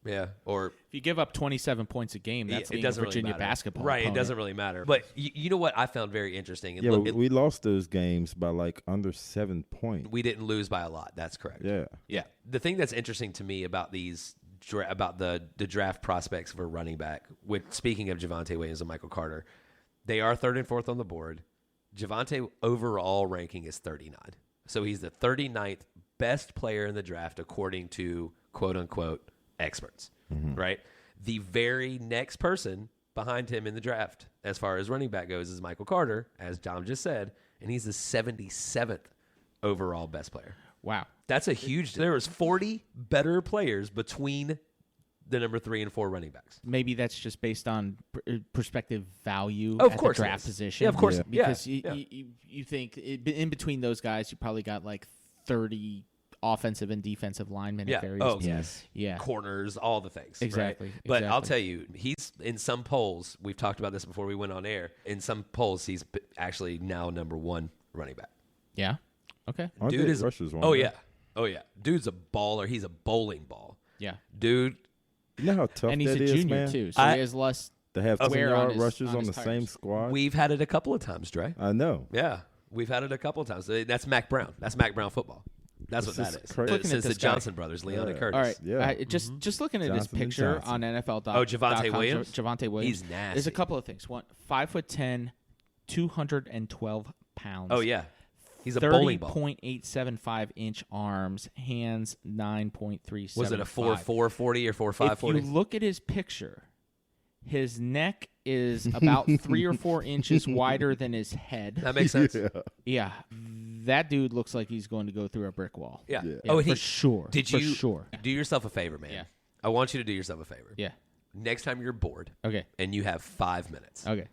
Yeah, or if you give up 27 points a game, that's being a Virginia basketball right? opponent. It doesn't really matter. But you know what I found very interesting? We lost those games by like under 7 points. We didn't lose by a lot. That's correct. Yeah. The thing that's interesting to me about the draft prospects for running back, speaking of Javonte Williams and Michael Carter, they are 3rd and 4th on the board. Javonte overall ranking is 39, so he's the 39th best player in the draft according to quote unquote experts, right? The very next person behind him in the draft, as far as running back goes, is Michael Carter, as Dom just said, and he's the 77th overall best player. Wow. That's a huge... There was 40 better players between the number 3 and 4 running backs. Maybe that's just based on prospective value at the draft position. Yeah, of course. Because you think in between those guys, you probably got like 30 offensive and defensive linemen at various yes. Yeah. Corners, all the things. Exactly. Right? But I'll tell you, he's in some polls, we've talked about this before we went on air, in some polls, he's actually now number 1 running back. Yeah. Okay. Dude is rushers one. Oh, yeah. Dude's a baller. He's a bowling ball. Yeah. Dude. You know how tough and he's that a is, junior, man? too, so he has less to have 10-yard rushers on the tires. same squad. We've had it a couple of times, Dre. I know. Yeah. We've had it a couple of times. That's Mac Brown. That's Mac Brown football. That's what that is. Since the Johnson brothers, Leon and Curtis. All right. Yeah. Just looking at his picture on NFL.com. Oh, Javonte Williams? Javonte Williams. He's nasty. There's a couple of things. One, 5'10", 212 pounds. Oh, yeah. He's a bowling ball. 30.875-inch arms, hands 9.375. Was it a 4.4 40 or 4.5 40? If you look at his picture, his neck is about 3 or 4 inches wider than his head. That makes sense. Yeah. that dude looks like he's going to go through a brick wall. Yeah. Oh, for sure. Did for you sure. do yourself a favor, man? Yeah. I want you to do yourself a favor. Yeah. Next time you're bored, Okay. and you have 5 minutes, Okay.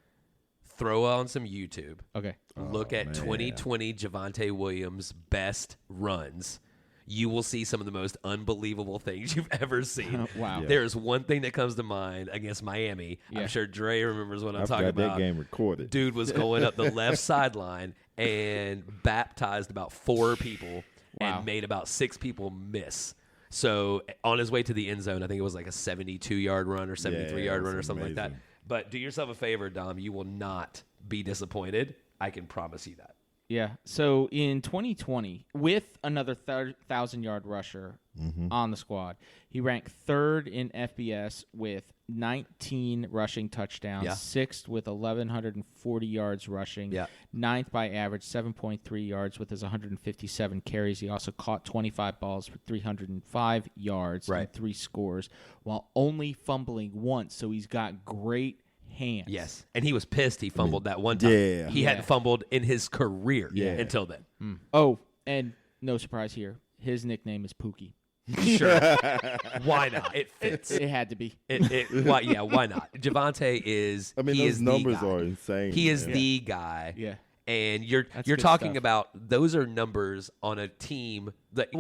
throw on some YouTube. Okay. Look at 2020 Javonte Williams' best runs. You will see some of the most unbelievable things you've ever seen. Wow. Yeah. There's one thing that comes to mind against Miami. Yeah. I'm sure Dre remembers what I'm I've talking got about. that game recorded. Dude was going up the left sideline and baptized about 4 people Wow. and made about 6 people miss. So on his way to the end zone, I think it was like a 72-yard run or 73-yard run or something like that. amazing. But do yourself a favor, Dom. You will not be disappointed. I can promise you that. Yeah. So in 2020, with another 1,000-yard rusher on the squad, he ranked 3rd in FBS with 19 rushing touchdowns, Yeah. 6th with 1,140 yards rushing, Yeah. 9th by average, 7.3 yards with his 157 carries. He also caught 25 balls for 305 yards and 3 scores, while only fumbling once. So he's got great hands. Yes. And he was pissed he fumbled that one time. Yeah. He hadn't fumbled in his career until then. Oh, and no surprise here, his nickname is Pookie. Sure. Why not? It fits. It had to be. Why not? Javonte is. I mean, he those is numbers the guy. are insane. He is man. the guy. Yeah. And you're That's you're good talking stuff. about those are numbers on a team that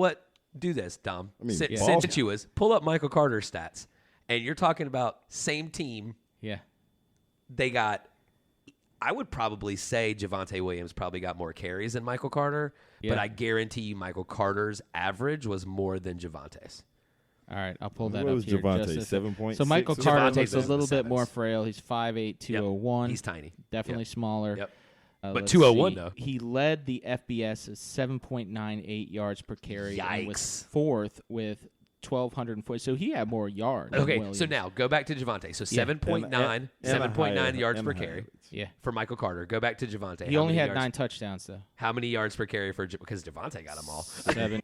do this, Dom. I mean, Sit ball- you is pull up Michael Carter's stats, and you're talking about same team. Yeah. They got. I would probably say Javonte Williams probably got more carries than Michael Carter, but Yeah. I guarantee you Michael Carter's average was more than Javonte's. All right, I'll pull that What up was here. Javonte, just a- 7.6? So Michael or Carter Javonte's looks a in little the bit more sevens. frail. He's 5'8", 201. He's tiny. Definitely smaller. Yep. But Let's 201 see. though. He led the FBS at 7.98 yards per carry. And was Yikes. 4th with 1,240. So he had more yards. than Okay, Williams. so now go back to Javonte. So Yeah. 7.9 7.9 yards per carry Yeah. for Michael Carter. Go back to Javonte. He only had 9 touchdowns, though. How many yards per carry for because Javonte got them all? 7.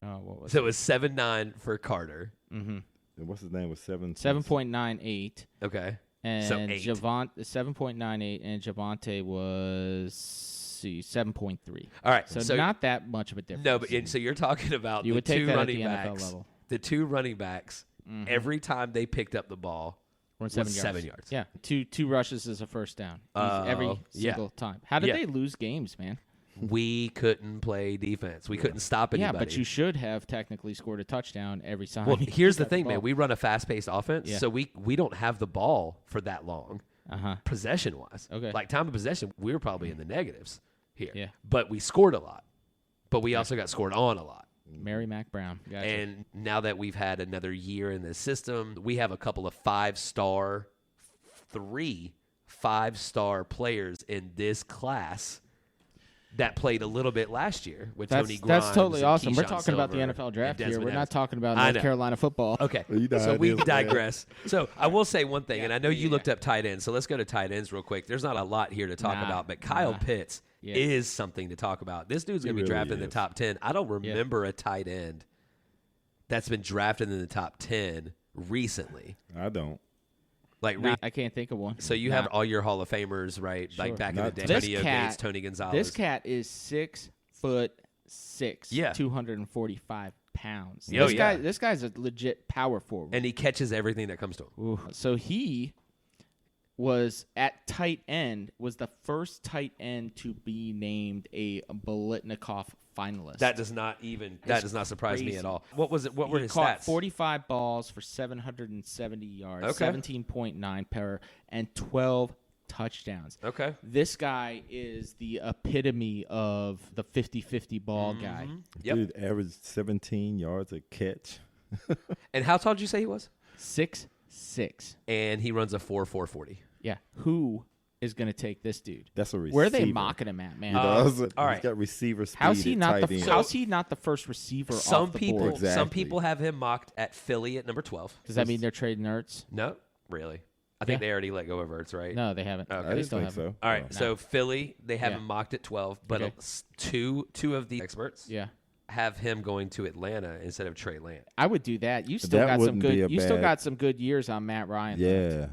What was So it was 7.9 for Carter. And what's his name? Was 7? 7.98. Okay. And So 8. 7.98, and Javonte was 7.3. All right. So not that much of a difference. No, but and so you're talking about You the would take two that at running the NFL backs. level. The 2 running backs. Every time they picked up the ball, Or was 7 yards. Yeah, two rushes is a first down every yeah. single time. How did Yeah. they lose games, man? We couldn't play defense. We couldn't stop anybody. Yeah, but you should have technically scored a touchdown every time. Well, you here's the got thing, ball. man. We run a fast-paced offense, Yeah. so we don't have the ball for that long, Uh-huh. possession-wise. Okay. Like time of possession, we were probably in the negatives here. Yeah. But we scored a lot. But we also got scored on a lot. Mary Mac Brown. Gotcha. And now that we've had another year in the system, we have a couple of 3 5-star players in this class that played a little bit last year with Tony Grimes. That's totally and awesome. We're Keyshawn talking about the Silver NFL and draft here. Desmond We're not Evans. talking about I North know. Carolina football. Okay, You know so how it we is, man. digress. So I will say one thing, and I know you looked up tight ends, so let's go to tight ends real quick. There's not a lot here to talk Nah, about, but Kyle nah. Pitts Yeah. is something to talk about. This dude's going to be really drafted in the is. top 10. I don't remember a tight end that's been drafted in the top 10 recently. I don't. Like, Nah, I can't think of one. so you have all your Hall of Famers, right? Sure. Like back in Not the day, This Antonio cat- Gates, Tony Gonzalez. This cat is 6'6", Yeah. 245 pounds. Yo, this yeah. this guy's a legit power forward. and he catches everything that comes to him. Ooh. So he was at tight end, was the first tight end to be named a Bolitnikoff finalist. That does not surprise me crazy. at all. What was it? What were He his caught stats? 45 balls for 770 yards, Okay. 17.9 power, and 12 touchdowns. Okay. This guy is the epitome of the 50-50 ball guy. Yep. Dude averaged 17 yards a catch. And how tall did you say he was? 6'6". And he runs a 4.40. Yeah. Who is going to take this dude? That's a receiver. Where are they mocking him at, man? You know, all right. He's got receiver speed. How's he at not tight the end. How's he not the first receiver Some off the people, board? Exactly. some people have him mocked at Philly at number 12. Does that mean they're trading Ertz? No, really. I think Yeah. they already let go of Ertz, right? No, they haven't. Okay. I They didn't still think have so. him. All right, Oh. so Philly, they have Yeah. him mocked at 12, but Okay. two of the experts Yeah. have him going to Atlanta instead of Trey Lance. I would do that. You still That got some wouldn't be good. a You still bad- got some good years on Matt Ryan. Yeah.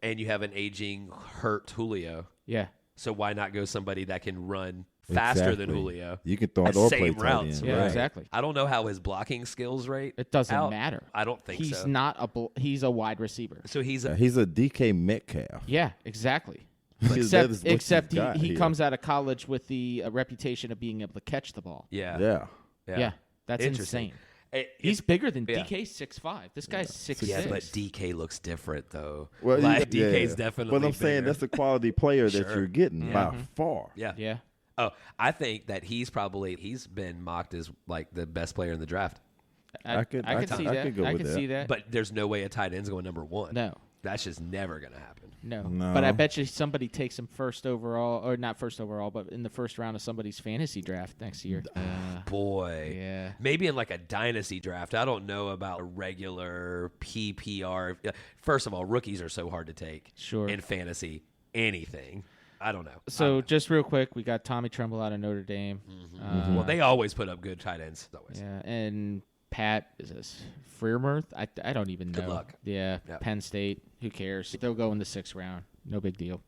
And you have an aging, hurt Julio. Yeah. So why not go somebody that can run faster than Julio. You can throw it or same play routes. tight end. Yeah, Right. exactly. I don't know how his blocking skills rate. It doesn't matter. I don't think he's so. He's a wide receiver. So he's a He's a DK Metcalf. Yeah, exactly. That Except he here. comes out of college with the reputation of being able to catch the ball. Yeah. Yeah, that's Interesting. insane. He's bigger than DK 6'5". This guy's 6'6". Yeah, but DK looks different though. Well, DK's definitely. But I'm saying that's the quality player that Sure. you're getting by far. Yeah. Yeah. Oh, I think that he's been mocked as like the best player in the draft. I could see that. could go I with can that. see that. But there's no way a tight end's going number one. No. That's just never going to happen. No. No. But I bet you somebody takes him first overall, or not first overall, but in the first round of somebody's fantasy draft next year. Boy. Yeah. Maybe in like a dynasty draft. I don't know about a regular PPR. First of all, rookies are so hard to take. Sure. In fantasy, anything. I don't know. So just real quick, we got Tommy Tremble out of Notre Dame. Well, they always put up good tight ends. Always. Yeah, and Pat is this Freiermuth? I don't even know. Good luck. Yeah, Yep. Penn State. Who cares? They'll go in the 6th round. No big deal.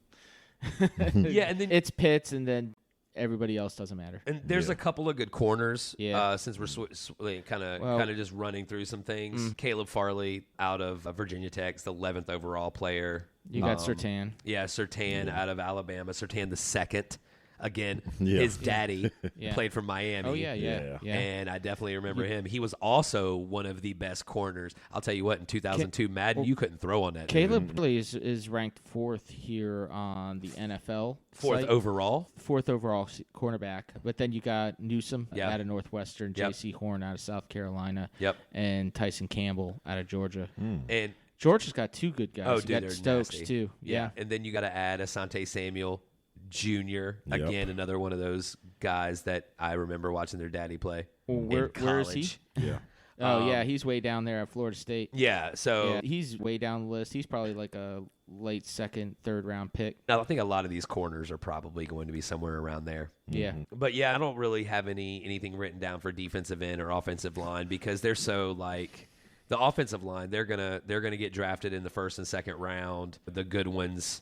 Yeah, and then It's Pitts, and then everybody else doesn't matter. And there's a couple of good corners. Yeah. Since we're kind of just running through some things. Caleb Farley out of Virginia Tech's the 11th overall player. You got Surtain. Yeah, Surtain out of Alabama. Surtain the second. Again, Yeah. his daddy Yeah. played for Miami. Oh, yeah. And I definitely remember him. He was also one of the best corners. I'll tell you what, in 2002 Madden, you couldn't throw on that. Caleb Farley is ranked 4th here on the NFL. Fourth site. overall. 4th overall cornerback. But then you got Newsome Yep. out of Northwestern, Yep. J.C. Horn out of South Carolina, Yep. and Tyson Campbell out of Georgia. And Georgia's got 2 good guys. oh, You dude, got they're Stokes, nasty. too. Yeah. And then you got to add Asante Samuel Jr. Yep. Again, another one of those guys that I remember watching their daddy play. Well, where is he? Yeah. Oh, yeah, he's way down there at Florida State. Yeah, so Yeah, he's way down the list. He's probably like a late 2nd, 3rd round pick. now I think a lot of these corners are probably going to be somewhere around there. Yeah. But yeah, I don't really have anything written down for defensive end or offensive line because they're so like the offensive line. They're gonna get drafted in the 1st and 2nd round. The good ones.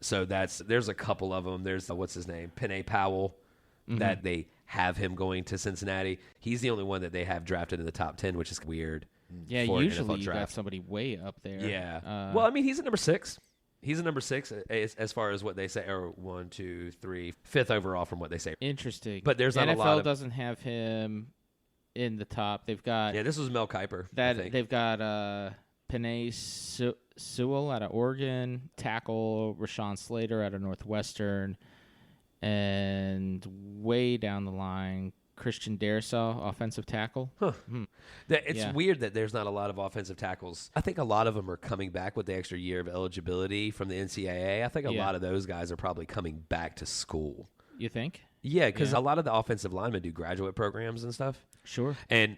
So there's a couple of them. There's what's his name, Penei Powell, that they have him going to Cincinnati. He's the only one that they have drafted in the top 10, which is weird. Yeah, for an usually NFL you got draft. somebody way up there. Yeah. Well, I mean, he's a number 6. He's a number 6 as far as what they say, or 1, 2, 3, 5th overall from what they say. Interesting. But there's not NFL a lot of. doesn't have him in the top. They've got Yeah, this was Mel Kiper. I that. think. They've got Penei Sewell out of Oregon, tackle Rashawn Slater out of Northwestern, and way down the line, Christian Darrisaw, offensive tackle. It's Yeah. weird that there's not a lot of offensive tackles. I think a lot of them are coming back with the extra year of eligibility from the NCAA. I think a Yeah. lot of those guys are probably coming back to school. You think? Yeah, because Yeah. a lot of the offensive linemen do graduate programs and stuff. Sure. And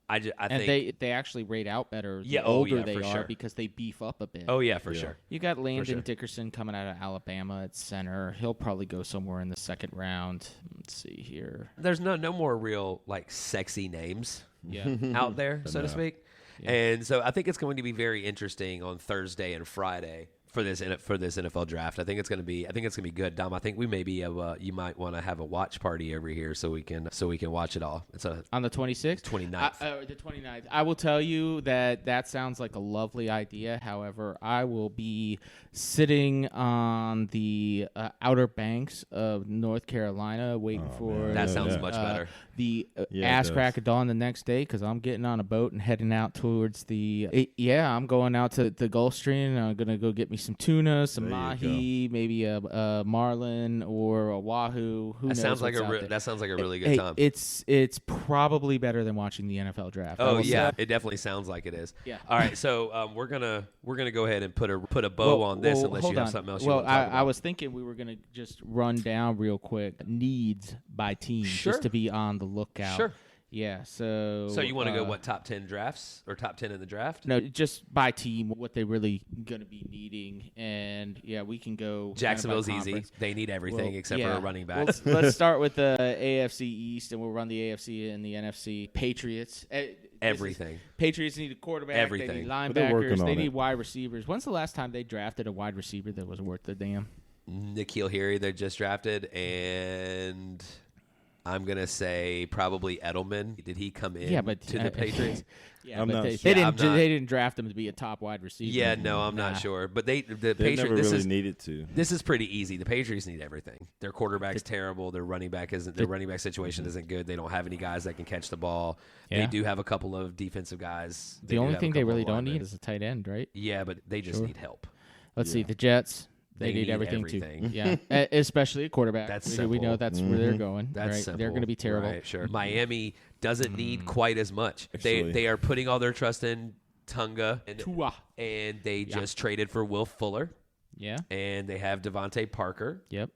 I And think. they actually rate out better the Yeah, older yeah, they for are sure. because they beef up a bit. Oh, yeah, for sure. You got Landon sure. Dickerson coming out of Alabama at center. He'll probably go somewhere in the 2nd round. Let's see here. There's no more real, like, sexy names Yeah. out there, so to No. speak. And so I think it's going to be very interesting on Thursday and Friday for this NFL draft. I think it's going to be good. Dom, I think we maybe you might want to have a watch party over here so we can watch it all. It's On the 26th? 29th. The 29th. I will tell you that sounds like a lovely idea. However, I will be sitting on the Outer Banks of North Carolina waiting for man. That sounds Yeah. much better. the Yeah, it ass does. crack of dawn the next day because I'm getting on a boat and heading out towards I'm going out to the Gulf Stream. I'm going to go get me some tuna, some There you mahi, maybe a marlin or a wahoo. Who That knows sounds like what's out there. that sounds like a really good Hey, time. it's probably better than watching the NFL draft. I Oh will yeah, say. it definitely sounds like it is. Yeah. All right, so we're gonna go ahead and put a bow on this unless hold you have on. something else. Well, you want to talk I about. was thinking we were gonna just run down real quick needs by team Sure. just to be on the lookout. Sure. Yeah. So. So you want to go what top 10 drafts or top 10 in the draft? No, just by team, what they really gonna be needing, and yeah, we can go. Jacksonville's kind of by easy. conference. They need everything Well, except yeah. for a running back. Let's start with the AFC East, and we'll run the AFC and the NFC. Patriots. Everything. Patriots need a quarterback. They Everything. need But they're working linebackers. on They it. need wide receivers. When's the last time they drafted a wide receiver that was worth the damn? N'Keal Harry, they just drafted, and I'm going to say probably Edelman. Did he come in to the Patriots? Yeah, but they didn't draft him to be a top wide receiver. Yeah, no, I'm not sure. But the Patriots never really needed to. This is pretty easy. The Patriots need everything. Their quarterback's terrible. Their running back situation isn't good. They don't have any guys that can catch the ball. Yeah. They do have a couple of defensive guys. The only thing they really don't need is a tight end, right? Yeah, but they just need help. Let's see, the Jets. They need everything too. Yeah, especially a quarterback. That's simple. We know that's where they're going. That's right? simple. They're going to be terrible. Right, sure. Miami doesn't need quite as much. They are putting all their trust in Tua, and they just traded for Will Fuller. Yeah, and they have Devontae Parker. Yep.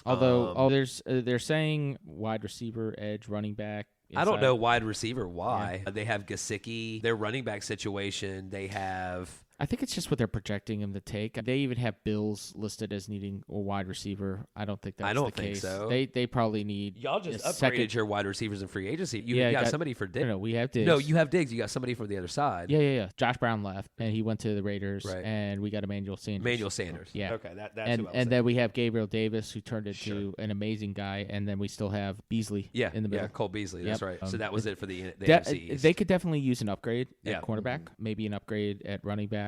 Although they're saying wide receiver, edge, running back. Inside. I don't know wide receiver why. Yeah. They have Gesicki. Their running back situation. They have. I think it's just what they're projecting him to take. They even have Bills listed as needing a wide receiver. I don't think that's the case. I don't think so. They probably need. Y'all just upgraded your wide receivers in free agency. You got somebody for Diggs. No, we have Diggs. No, you have Diggs. You got somebody from the other side. Yeah. Josh Brown left, and he went to the Raiders, and we got Emmanuel Sanders. Yeah. Okay, that's and then we have Gabriel Davis, who turned into an amazing guy, and then we still have Beasley in the middle. Yeah, Cole Beasley. That's right. So that was it for the AFC East. They could definitely use an upgrade at cornerback, maybe an upgrade at running back.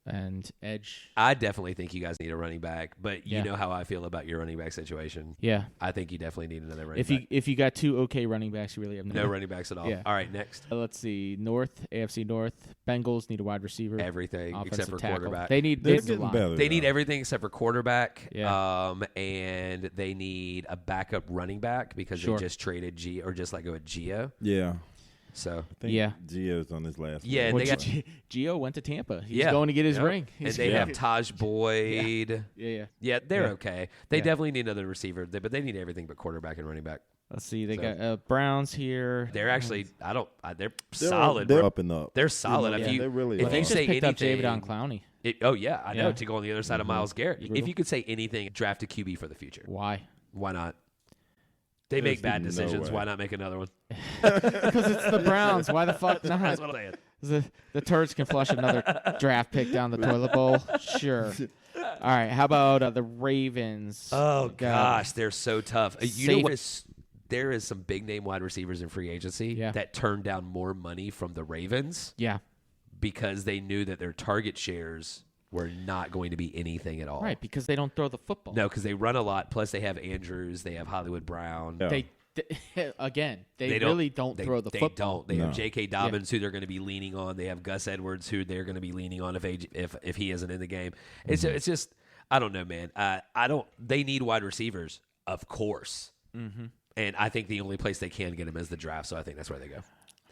And edge. I definitely think you guys need a running back, but you know how I feel about your running back situation. Yeah. I think you definitely need another running back. If you got two okay running backs, you really have no running backs at all. Yeah. All right, next. Let's see. AFC North. Bengals need a wide receiver. Everything except for quarterback. They need They need everything except for quarterback. Yeah. And they need a backup running back because they just traded just let go of Gio. Yeah. So I think Gio's on his last. Yeah, and Gio went to Tampa. He's going to get his ring. And they have Taj Boyd. Yeah, they're okay. They definitely need another receiver, but they need everything but quarterback and running back. Let's see. They got Browns here. They're actually they're solid. They're up and up. They're solid. They're really. If you say picked anything, up Jadeveon Clowney. I know to go on the other side of Myles Garrett. If you could say anything, draft a QB for the future. Why not? They make bad decisions. Why not make another one? Because it's the Browns. Why the fuck not? That's what I'm saying. The turds can flush another draft pick down the toilet bowl. Sure. All right. How about the Ravens? Oh, gosh. They're so tough. You know what? There is some big name wide receivers in free agency that turned down more money from the Ravens. Yeah. Because they knew that their target shares were not going to be anything at all. Right, because they don't throw the football. No, because they run a lot. Plus, they have Andrews. They have Hollywood Brown. Yeah. They really don't throw the football. They have J.K. Dobbins, who they're going to be leaning on. They have Gus Edwards, who they're going to be leaning on if he isn't in the game. It's just I don't know, man. They need wide receivers, of course. Mm-hmm. And I think the only place they can get them is the draft. So I think that's where they go.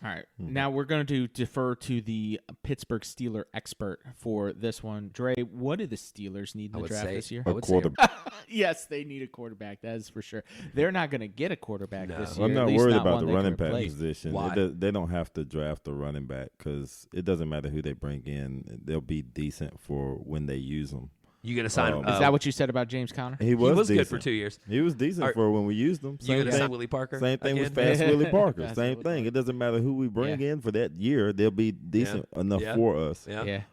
All right. Now we're going to defer to the Pittsburgh Steeler expert for this one. Dre, what do the Steelers need in the draft this year? A quarterback. Yes, they need a quarterback. That is for sure. They're not going to get a quarterback this year. I'm not worried about the running back position. They don't have to draft a running back because it doesn't matter who they bring in. They'll be decent for when they use them. You going to sign? Is that what you said about James Conner? He was good for 2 years. He was decent for when we used him. You going to sign Willie Parker? Same thing with Fast Willie Parker. Same thing. It doesn't matter who we bring in for that year. They'll be decent enough for us. Yeah.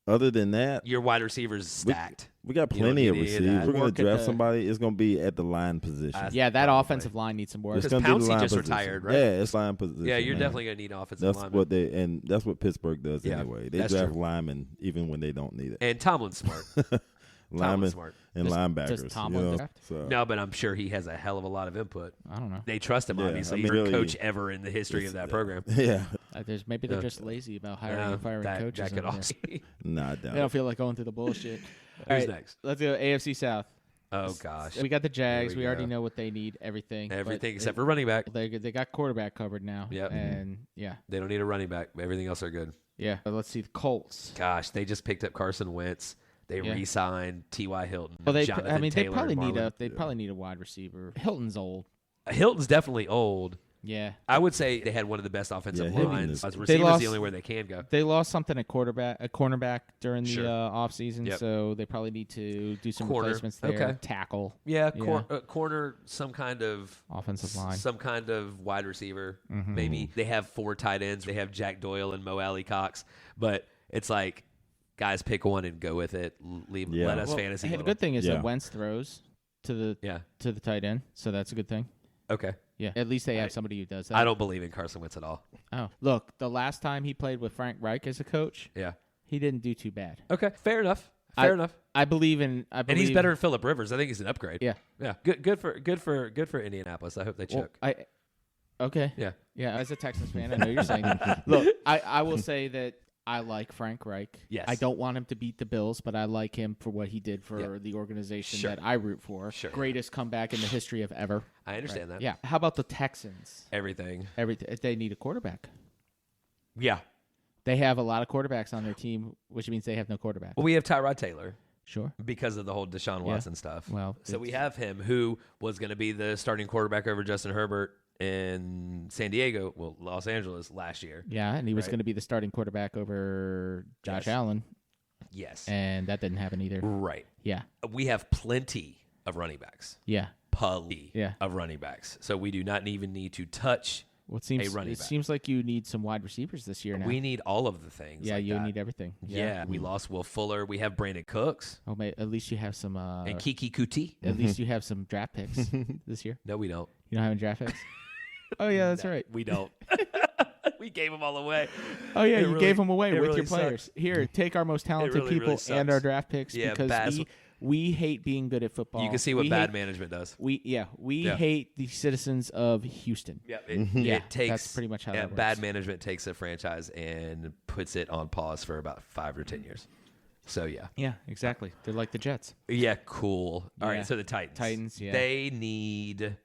Other than that, your wide receivers stacked. We got plenty of receivers. We're going to draft somebody. It's going to be at the line position. That offensive line needs some work. Because Pouncey just retired, right? Yeah, it's line position. Yeah, you're definitely going to need offensive linemen. That's what Pittsburgh does anyway. They draft linemen even when they don't need it. And Tomlin's smart. Linemen and linebackers. Does Tomlin draft? No, but I'm sure he has a hell of a lot of input. I don't know. They trust him, obviously. He's the coach ever in the history of that program. Yeah. Maybe they're just lazy about hiring and firing coaches. That could also Nah, I doubt They don't feel like going through the bullshit. Who's next? Let's go AFC South. Oh, gosh. We got the Jags. We already know what they need, everything. Everything except for running back. They got quarterback covered now. Yep. And, they don't need a running back. Everything else are good. Yeah. Let's see the Colts. Gosh, they just picked up Carson Wentz. They re-signed T.Y. Hilton. Well, they Taylor, probably need a wide receiver. Hilton's old. Hilton's definitely old. Yeah. I would say they had one of the best offensive lines. Receivers the only way they can go. They lost something at cornerback during the offseason, so they probably need to do some replacements there. Okay. Tackle. Yeah, corner, some kind of offensive line. Some kind of wide receiver. Mm-hmm. Maybe. They have 4 tight ends. They have Jack Doyle and Mo Alley Cox. But it's like guys pick one and go with it. Let us fantasy. Hey, the good thing is that Wentz throws to the tight end, so that's a good thing. Okay. Yeah, at least they have somebody who does that. I don't believe in Carson Wentz at all. Oh, look, the last time he played with Frank Reich as a coach, he didn't do too bad. Okay, fair enough. I believe, and he's better than Phillip Rivers. I think he's an upgrade. Yeah. Good for Indianapolis. I hope they choke. Okay. Yeah. As a Texans fan, I know you're saying that. Look, I will say that I like Frank Reich. Yes. I don't want him to beat the Bills, but I like him for what he did for the organization that I root for. Sure. Greatest comeback in the history of ever. I understand that. Yeah. How about the Texans? Everything. They need a quarterback. Yeah. They have a lot of quarterbacks on their team, which means they have no quarterback. Well, we have Tyrod Taylor. Sure. Because of the whole Deshaun Watson stuff. Well, so we have him, who was going to be the starting quarterback over Justin Herbert in San Diego, Los Angeles last year. Yeah, and he was going to be the starting quarterback over Josh Allen. Yes. And that didn't happen either. Right. Yeah. We have plenty of running backs. Yeah. Plenty of running backs. So we do not even need to touch a running back. It seems like you need some wide receivers this year now. We need all of the things. Yeah, like you that. Need everything. Yeah. We lost Will Fuller. We have Brandon Cooks. Oh, mate, at least you have some. And Kiki Kuti. At least you have some draft picks this year. No, we don't. You don't have any draft picks? Oh, yeah, that's right. We don't. We gave them all away. Oh, yeah, you gave them away with your players. Sucks. Here, take our most talented people and our draft picks because we hate being good at football. You can see what bad management does. We hate the citizens of Houston. Yeah, it takes, that's pretty much how that works. Bad management takes a franchise and puts it on pause for about 5 or 10 years. So, yeah. Yeah, exactly. They're like the Jets. Yeah, cool. All right, so the Titans. Yeah. They need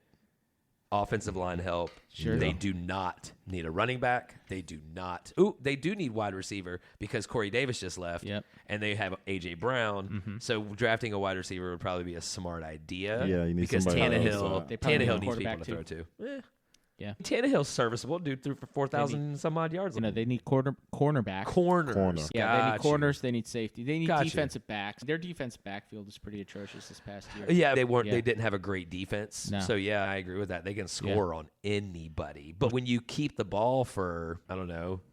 offensive line help. Sure. They do not need a running back. They do not. They do need wide receiver because Corey Davis just left. Yep. And they have A.J. Brown. Mm-hmm. So drafting a wide receiver would probably be a smart idea. Yeah, you need because Tannehill needs people to throw to. Yeah. Tannehill's serviceable. Dude threw for 4,000 some odd yards. They need cornerback. Corners. Yeah, they need corners. They need safety. They need defensive backs. Their defensive backfield is pretty atrocious this past year. Yeah, they weren't. Yeah. They didn't have a great defense. No. So yeah, I agree with that. They can score on anybody. But when you keep the ball for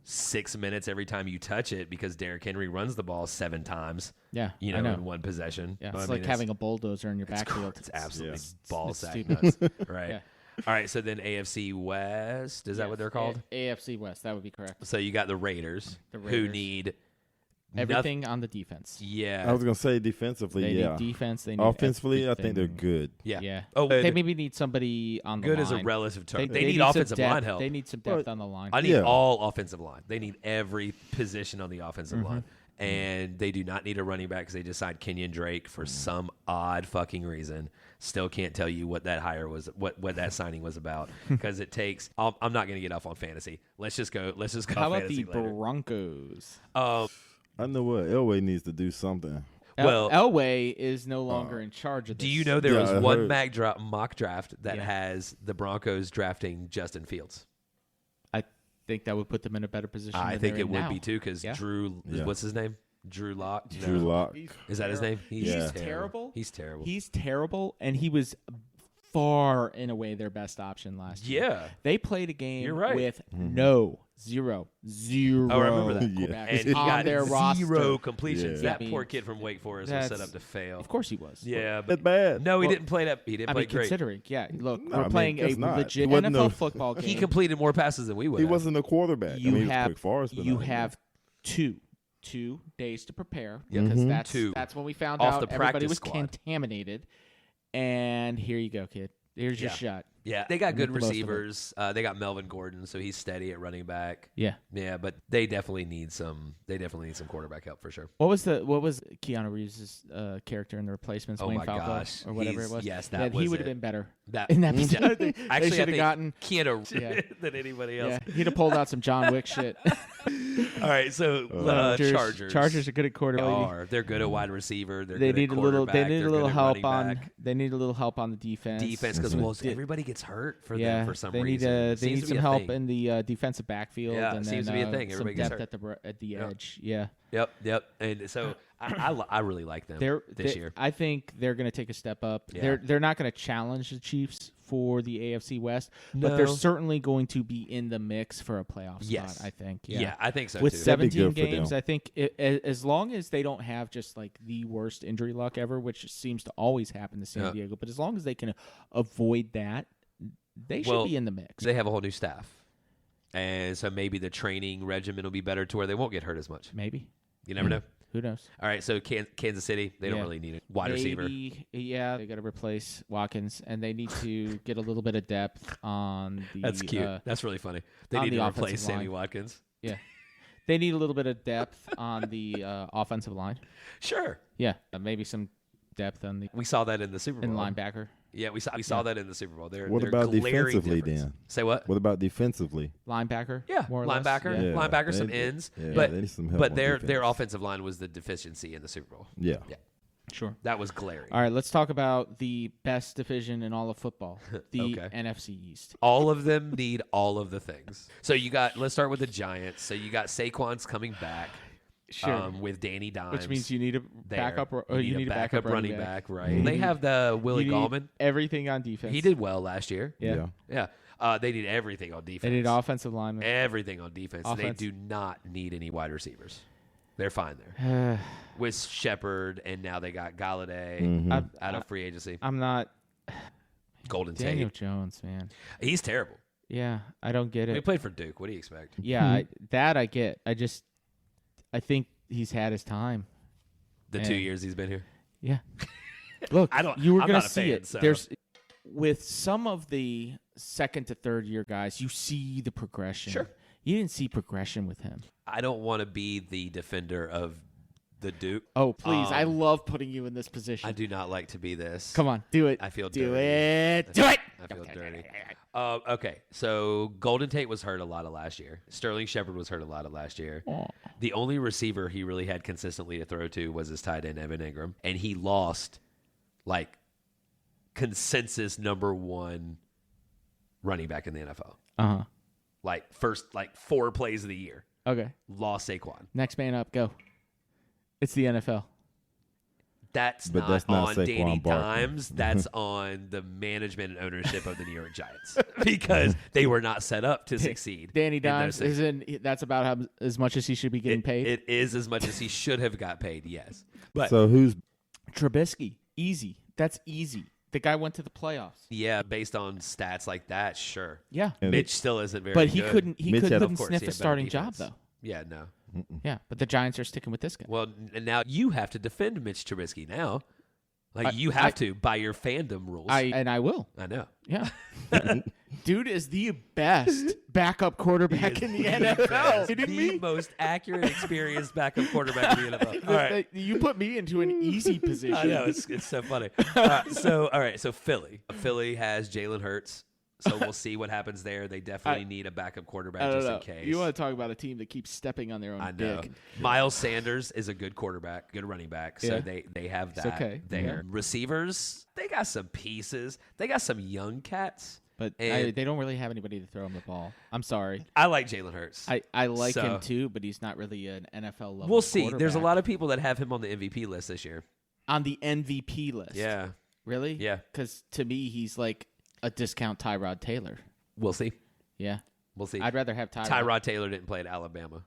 6 minutes every time you touch it, because Derrick Henry runs the ball 7 times. Yeah, in one possession. Yeah, it's like having a bulldozer in your backfield. It's absolutely ball sack nuts. Right. Yeah. All right, so then AFC West, is that what they're called? AFC West, that would be correct. So you got the Raiders. Who need everything on the defense. Yeah. I was going to say defensively, they need defense. They need offensively, everything. I think they're good. Yeah. Oh, they maybe need somebody on the good line. Good is a relative term. They need offensive line help. They need some depth on the line. I need all offensive line. They need every position on the offensive line. And they do not need a running back because they just signed Kenyon Drake for some odd fucking reason. Still can't tell you what that hire was, what that signing was about, because it takes. I'm not going to get off on fantasy. Let's just go. How about the Broncos? I know what Elway needs to do something. Elway is no longer in charge of this. Do you know there was one mock draft that has the Broncos drafting Justin Fields? I think that would put them in a better position. I think it would now. be too, because Drew. What's his name? Drew Lock. Drew Lock. Is that his name? He's terrible. He's terrible. He's terrible, and he was far and away their best option last year. Yeah. They played a game with zero. Oh, I remember that. Quarterbacks And he got their zero roster. completions. That poor kid from Wake Forest was set up to fail. Of course he was. Yeah. But bad. No, he didn't play that. He didn't play great. Considering, look, we're playing a legit NFL NFL football game. He completed more passes than we would. He wasn't a quarterback. You he was quick Forrest, but you have two days to prepare because that's when we found out everybody was contaminated. And here you go, kid. Here's your shot. Yeah, they got good receivers. They got Melvin Gordon, so he's steady at running back. Yeah, but they definitely need some. They definitely need some quarterback help for sure. What was Keanu Reeves' character in The Replacements? Wayne Falco, or whatever it was. Yes, that was he would have been better in that position. Actually, they should have gotten Keanu than anybody else. Yeah, he'd have pulled out some John Wick shit. All right, so Chargers. Chargers are good at quarterback. They're good at wide receiver. They need a little help on. They need a little help on the defense. Because everybody gets hurt for them for some reason. They need some help in the defensive backfield. Yeah, and seems to be a thing. Some depth at the edge. Yeah. Yep. And so I really like them this year. I think they're going to take a step up. Yeah. They're not going to challenge the Chiefs for the AFC West, but they're certainly going to be in the mix for a playoff spot, I think. Yeah, I think so, with too. 17 games, I think as long as they don't have just like the worst injury luck ever, which seems to always happen to San Diego, but as long as they can avoid that, they should be in the mix. They have a whole new staff. And so maybe the training regimen will be better to where they won't get hurt as much. Maybe. You never know. Who knows? All right, so Kansas City, they don't really need a wide receiver. Yeah, they got to replace Watkins, and they need to get a little bit of depth on the... That's cute. That's really funny. They need to replace Sammy Watkins. Yeah. They need a little bit of depth on the offensive line. Sure. Yeah, maybe some depth on the... We saw that in the Super Bowl. In linebacker. Yeah, we saw that in the Super Bowl. What about defensively, Dan? Say what? What about defensively? Linebacker? Yeah, more or linebacker. less. Yeah. Linebacker, some ends. Yeah, but they need some help but on their defense. offensive line was the deficiency in the Super Bowl. Yeah. Sure. That was glaring. All right, let's talk about the best division in all of football, the NFC East. All of them need all of the things. So let's start with the Giants. So you got Saquon's coming back. Sure. With Danny Dimes. Which means you need a backup you need a backup running back, right? Mm-hmm. They have the Willie Gallman. Everything on defense. He did well last year. Yeah. They need everything on defense. They need offensive linemen. Everything on defense. They do not need any wide receivers. They're fine there. With Shepard, and now they got Galladay out of free agency. I'm not... Golden Daniel Tate. Jones, man. He's terrible. Yeah, I don't get it. He played for Duke. What do you expect? Yeah, I get. I think he's had his time. The 2 years he's been here? Yeah. Look, you were going to see it. So. There's with some of the second to third year guys, you see the progression. Sure. You didn't see progression with him. I don't want to be the defender of the Duke. Oh, please. I love putting you in this position. I do not like to be this. Come on, do it. I feel do dirty. it. Do it. I feel dirty. Okay, so Golden Tate was hurt a lot of last year. Sterling Shepard was hurt a lot of last year. Aww. The only receiver he really had consistently to throw to was his tight end, Evan Ingram. And he lost, consensus number one running back in the NFL. Uh-huh. First 4 plays of the year. Okay. Lost Saquon. Next man up, go. It's the NFL. That's not on Danny Dimes. That's on the management and ownership of the New York Giants because they were not set up to succeed. Danny Dimes that's about as much as he should be getting paid. It is as much as he should have got paid. Yes, but so who's Trubisky? Easy. That's easy. The guy went to the playoffs. Yeah, based on stats like that, sure. Yeah, Mitch still isn't very. But he good. couldn't. He couldn't sniff a starting job though. Yeah, no. Mm-mm. Yeah, but the Giants are sticking with this guy. Well, and now you have to defend Mitch Trubisky now. You have to by your fandom rules. I will. I know. Yeah. Dude is the best backup quarterback in the NFL. Kidding me? The most accurate, experienced backup quarterback in the NFL. All right. You put me into an easy position. I know. It's so funny. So Philly. Philly has Jalen Hurts. So we'll see what happens there. They definitely need a backup quarterback just in case. You want to talk about a team that keeps stepping on their own dick. Miles Sanders is a good quarterback, good running back. So they have that okay. there. Yeah. Receivers, they got some pieces. They got some young cats. But they don't really have anybody to throw him the ball. I'm sorry. I like Jalen Hurts. I like him too, but he's not really an NFL level. We'll see. There's a lot of people that have him on the MVP list this year. On the MVP list? Yeah. Really? Yeah. Because to me, he's like a discount Tyrod Taylor. We'll see. Yeah. We'll see. I'd rather have Tyrod. Tyrod Taylor didn't play at Alabama.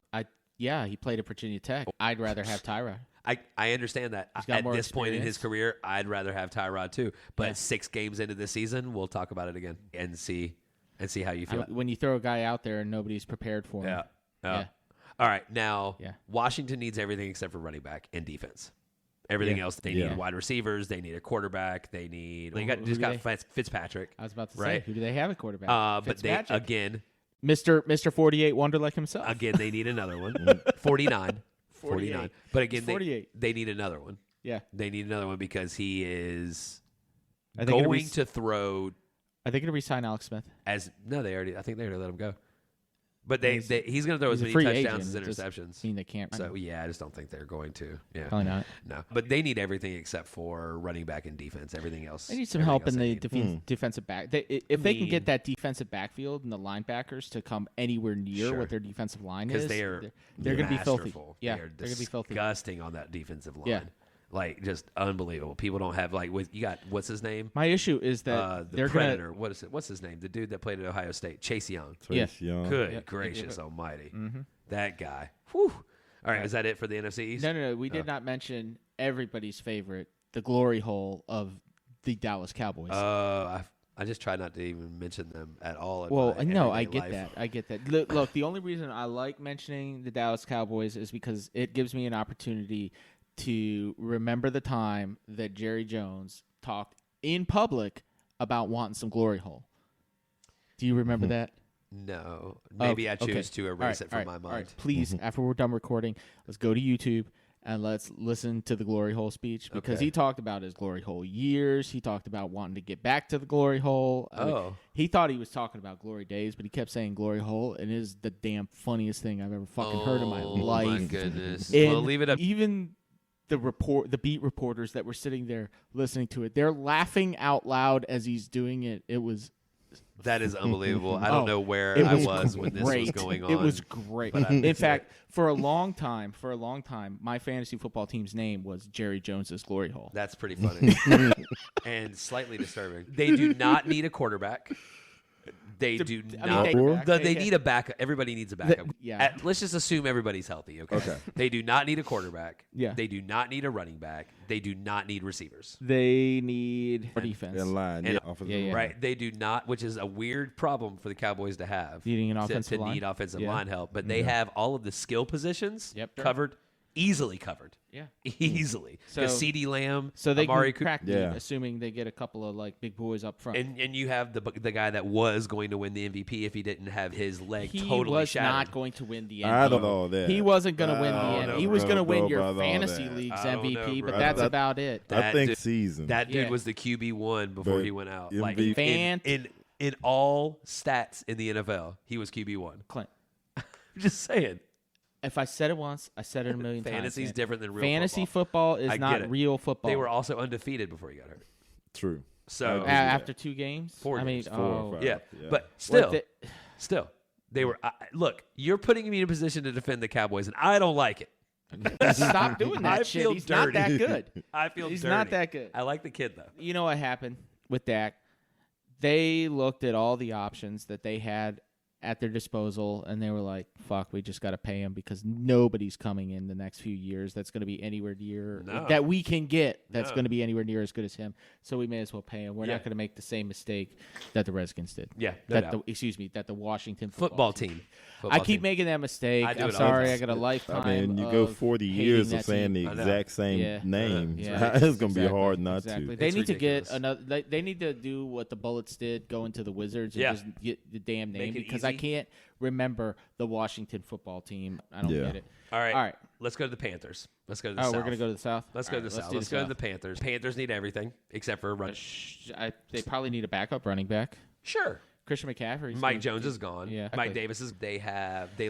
Yeah, he played at Virginia Tech. I'd rather have Tyrod. I understand that. At this point in his career, I'd rather have Tyrod too. But 6 games into the season, we'll talk about it again and see how you feel. When you throw a guy out there and nobody's prepared for him. Yeah. All right. Now, Washington needs everything except for running back and defense. Everything else, they need wide receivers. They need a quarterback. They got Fitzpatrick. I was about to say, who do they have a quarterback? But they again, Mr. 48 Wonderlic himself. Again, they need another one. 49. But again, they need another one. Yeah, they need another one because he is going to throw. Are they going to re-sign Alex Smith? I think they already let him go. But he's going to throw as many touchdowns as interceptions. I mean, they can't. So I just don't think they're going to. Yeah, probably not. No, but they need everything except for running back and defense. Everything else. They need some help in the defensive back. If they can get that defensive backfield and the linebackers to come anywhere near what their defensive line is, they're going to be filthy. Yeah, they're going to be filthy. Disgusting on that defensive line. Yeah. Like, just unbelievable. People don't have, like, you got, what's his name? My issue is that the Predator. What's his name? The dude that played at Ohio State, Chase Young. Young. Good gracious almighty. Mm-hmm. That guy. Whew. All right, is that it for the NFC East? No. We did not mention everybody's favorite, the glory hole of the Dallas Cowboys. I just try not to even mention them at all. I get that. I get that. Look, the only reason I like mentioning the Dallas Cowboys is because it gives me an opportunity to remember the time that Jerry Jones talked in public about wanting some glory hole. Do you remember that? No. Maybe I choose to erase it from my mind. All right. Please, after we're done recording, let's go to YouTube and let's listen to the glory hole speech because he talked about his glory hole years. He talked about wanting to get back to the glory hole. I mean, he thought he was talking about glory days, but he kept saying glory hole, and it is the damn funniest thing I've ever fucking heard in my life. Oh, my goodness. And well, leave it up. Even the beat reporters that were sitting there listening to it, they're laughing out loud as he's doing it. It was... That is unbelievable. I don't know where I was when this was going on. It was great. In fact, for a long time, my fantasy football team's name was Jerry Jones's Glory Hole. That's pretty funny. And slightly disturbing. They do not need a quarterback. They do not. They need a backup. Everybody needs a backup. Let's just assume everybody's healthy. Okay. They do not need a quarterback. Yeah. They do not need a running back. They do not need receivers. They need defense. And line. Right. They do not, which is a weird problem for the Cowboys to have. Needing an offensive line. Need offensive line help. But they have all of the skill positions covered. Easily covered. Yeah. Easily. Because CeeDee Lamb, so they Amari can crack assuming they get a couple of like big boys up front. And you have the guy that was going to win the MVP if he didn't have his leg totally was shattered. Not going to win the MVP. I don't know that. He wasn't going to win the MVP. He was going to win your fantasy league's MVP, but that's about it. I think season. That dude was the QB1 before he went out. Like in all stats in the NFL, he was QB1. Clint. I'm just saying. If I said it once, I said it a million times. Fantasy's different than real Fantasy football is not real football. They were also undefeated before he got hurt. True. So after 2 games? 4 games. 4 or 5. Yeah. But still, they were look, you're putting me in a position to defend the Cowboys, and I don't like it. Stop doing that shit. He's dirty. Not that good. I feel He's dirty. Not that good. I like the kid, though. You know what happened with Dak? They looked at all the options that they had at their disposal, and they were like, fuck, we just got to pay him because nobody's coming in the next few years that's going to be anywhere near that we can get that's going to be anywhere near as good as him. So we may as well pay him. We're not going to make the same mistake that the Redskins did. Yeah. That the Washington football team. I keep making that mistake. I'm sorry. I got a lifetime. I mean, you go 40 years of saying the exact same name. It's going to be hard not to. They need to get another. They need to do what the Bullets did, go into the Wizards and just get the damn name because I can't remember the Washington football team. I don't get it. All right. Let's go to the Panthers. Let's go to the South. We're going to go to the South? Let's go to the South. Let's go to the Panthers. Panthers need everything except for a run. They probably need a backup running back. Sure. Christian McCaffrey. Mike Jones is gone. Yeah. Mike Davis is. They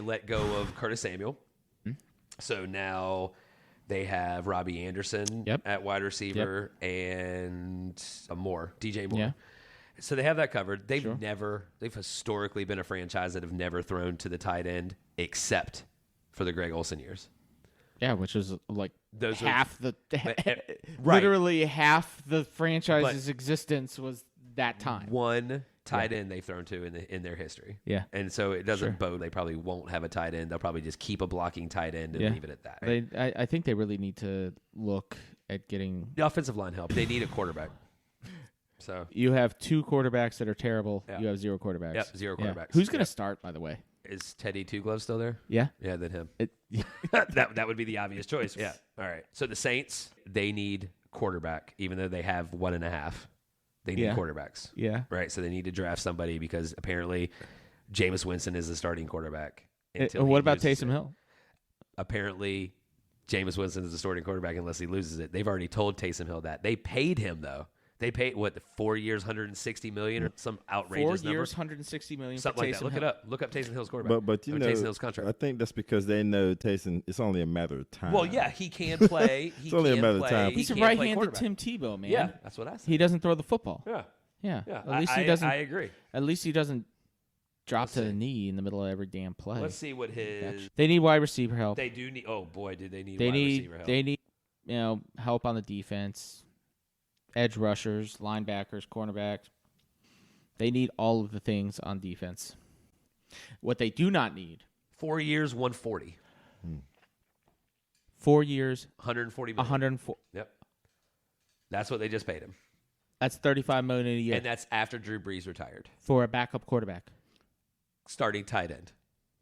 let go of Curtis Samuel. So now they have Robbie Anderson at wide receiver and DJ Moore. Yeah. So they have that covered. They've historically been a franchise that have never thrown to the tight end except for the Greg Olsen years. Yeah, which is like right. Literally half the franchise's existence was that time. One tight end they've thrown to in their history. Yeah. And so it doesn't bode. They probably won't have a tight end. They'll probably just keep a blocking tight end and leave it at that. Right? I think they really need to look at getting the offensive line help. They need a quarterback. So you have 2 quarterbacks that are terrible. Yeah. You have 0 quarterbacks. Yep, 0 quarterbacks. Who's going to start, by the way? Is Teddy Two Gloves still there? Yeah. Yeah, then him. That would be the obvious choice. Yeah. All right. So the Saints, they need quarterback, even though they have 1.5. They need quarterbacks. Yeah. Right. So they need to draft somebody because apparently Jameis Winston is the starting quarterback. What about Taysom Hill? Apparently Jameis Winston is the starting quarterback unless he loses it. They've already told Taysom Hill that. They paid him, though. They paid, 4 years, $160 million or some outrageous number? 4 years, $160 million something like that. Look it up. Look up Taysom Hill's quarterback. But you know, Taysom Hill's contract. I think that's because they know Taysom, it's only a matter of time. Well, yeah, he can play. It's only a matter of time. He's a right-handed Tim Tebow, man. Yeah, that's what I said. He doesn't throw the football. Yeah. At least he doesn't. I agree. At least he doesn't drop to the knee in the middle of every damn play. Let's see what his. They need wide receiver help. They do need. Oh boy, do they need wide receiver help? They need help on the defense, edge rushers, linebackers, cornerbacks. They need all of the things on defense. What they do not need. 4 years, 140. 4 years, 140 million. 104. Yep. That's what they just paid him. That's $35 million a year. And that's after Drew Brees retired. For a backup quarterback. Starting tight end.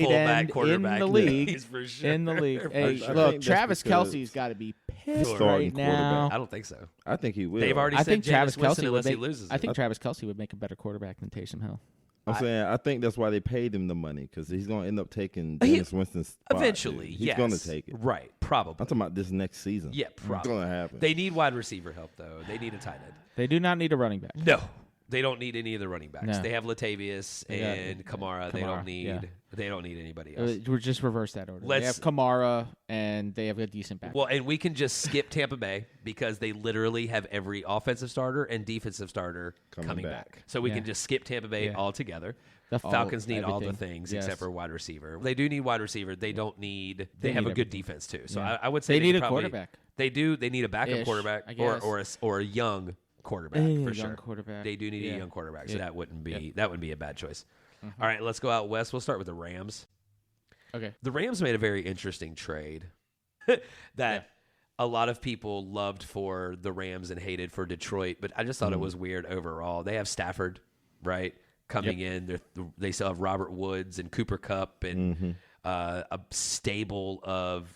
Fullback, quarterback. In the league. For sure. In the league. Hey, look, Travis Kelce's got to be pissed right now. I don't think so. I think he will. They've already said Travis Kelce unless he loses. I think Travis Kelce would make a better quarterback than Taysom Hill. I'm saying I think that's why they paid him the money, because he's going to end up taking Jameis Winston's spot. Eventually, He's going to take it. Right, probably. I'm talking about this next season. Yeah, probably. It's going to happen. They need wide receiver help, though. They need a tight end. They do not need a running back. No. They don't need any of the running backs. No. They have Latavius and Kamara. They don't need. They don't need anybody else. We're just reverse that order. They have Kamara and they have a decent back. Well, and we can just skip Tampa Bay because they literally have every offensive starter and defensive starter coming back. So we can just skip Tampa Bay altogether. The Falcons need all the things except for wide receiver. They do need wide receiver. They don't need. They have a good defense too. So I would say they need a quarterback. They do. They need a backup quarterback or a young quarterback for sure. Quarterback. They do need a young quarterback, so that wouldn't be a bad choice. All right, let's go out west. We'll start with the Rams. Okay. The Rams made a very interesting trade that a lot of people loved for the Rams and hated for Detroit, but I just thought it was weird overall. They have Stafford, right, coming in. They still have Robert Woods and Cooper Kupp and a stable of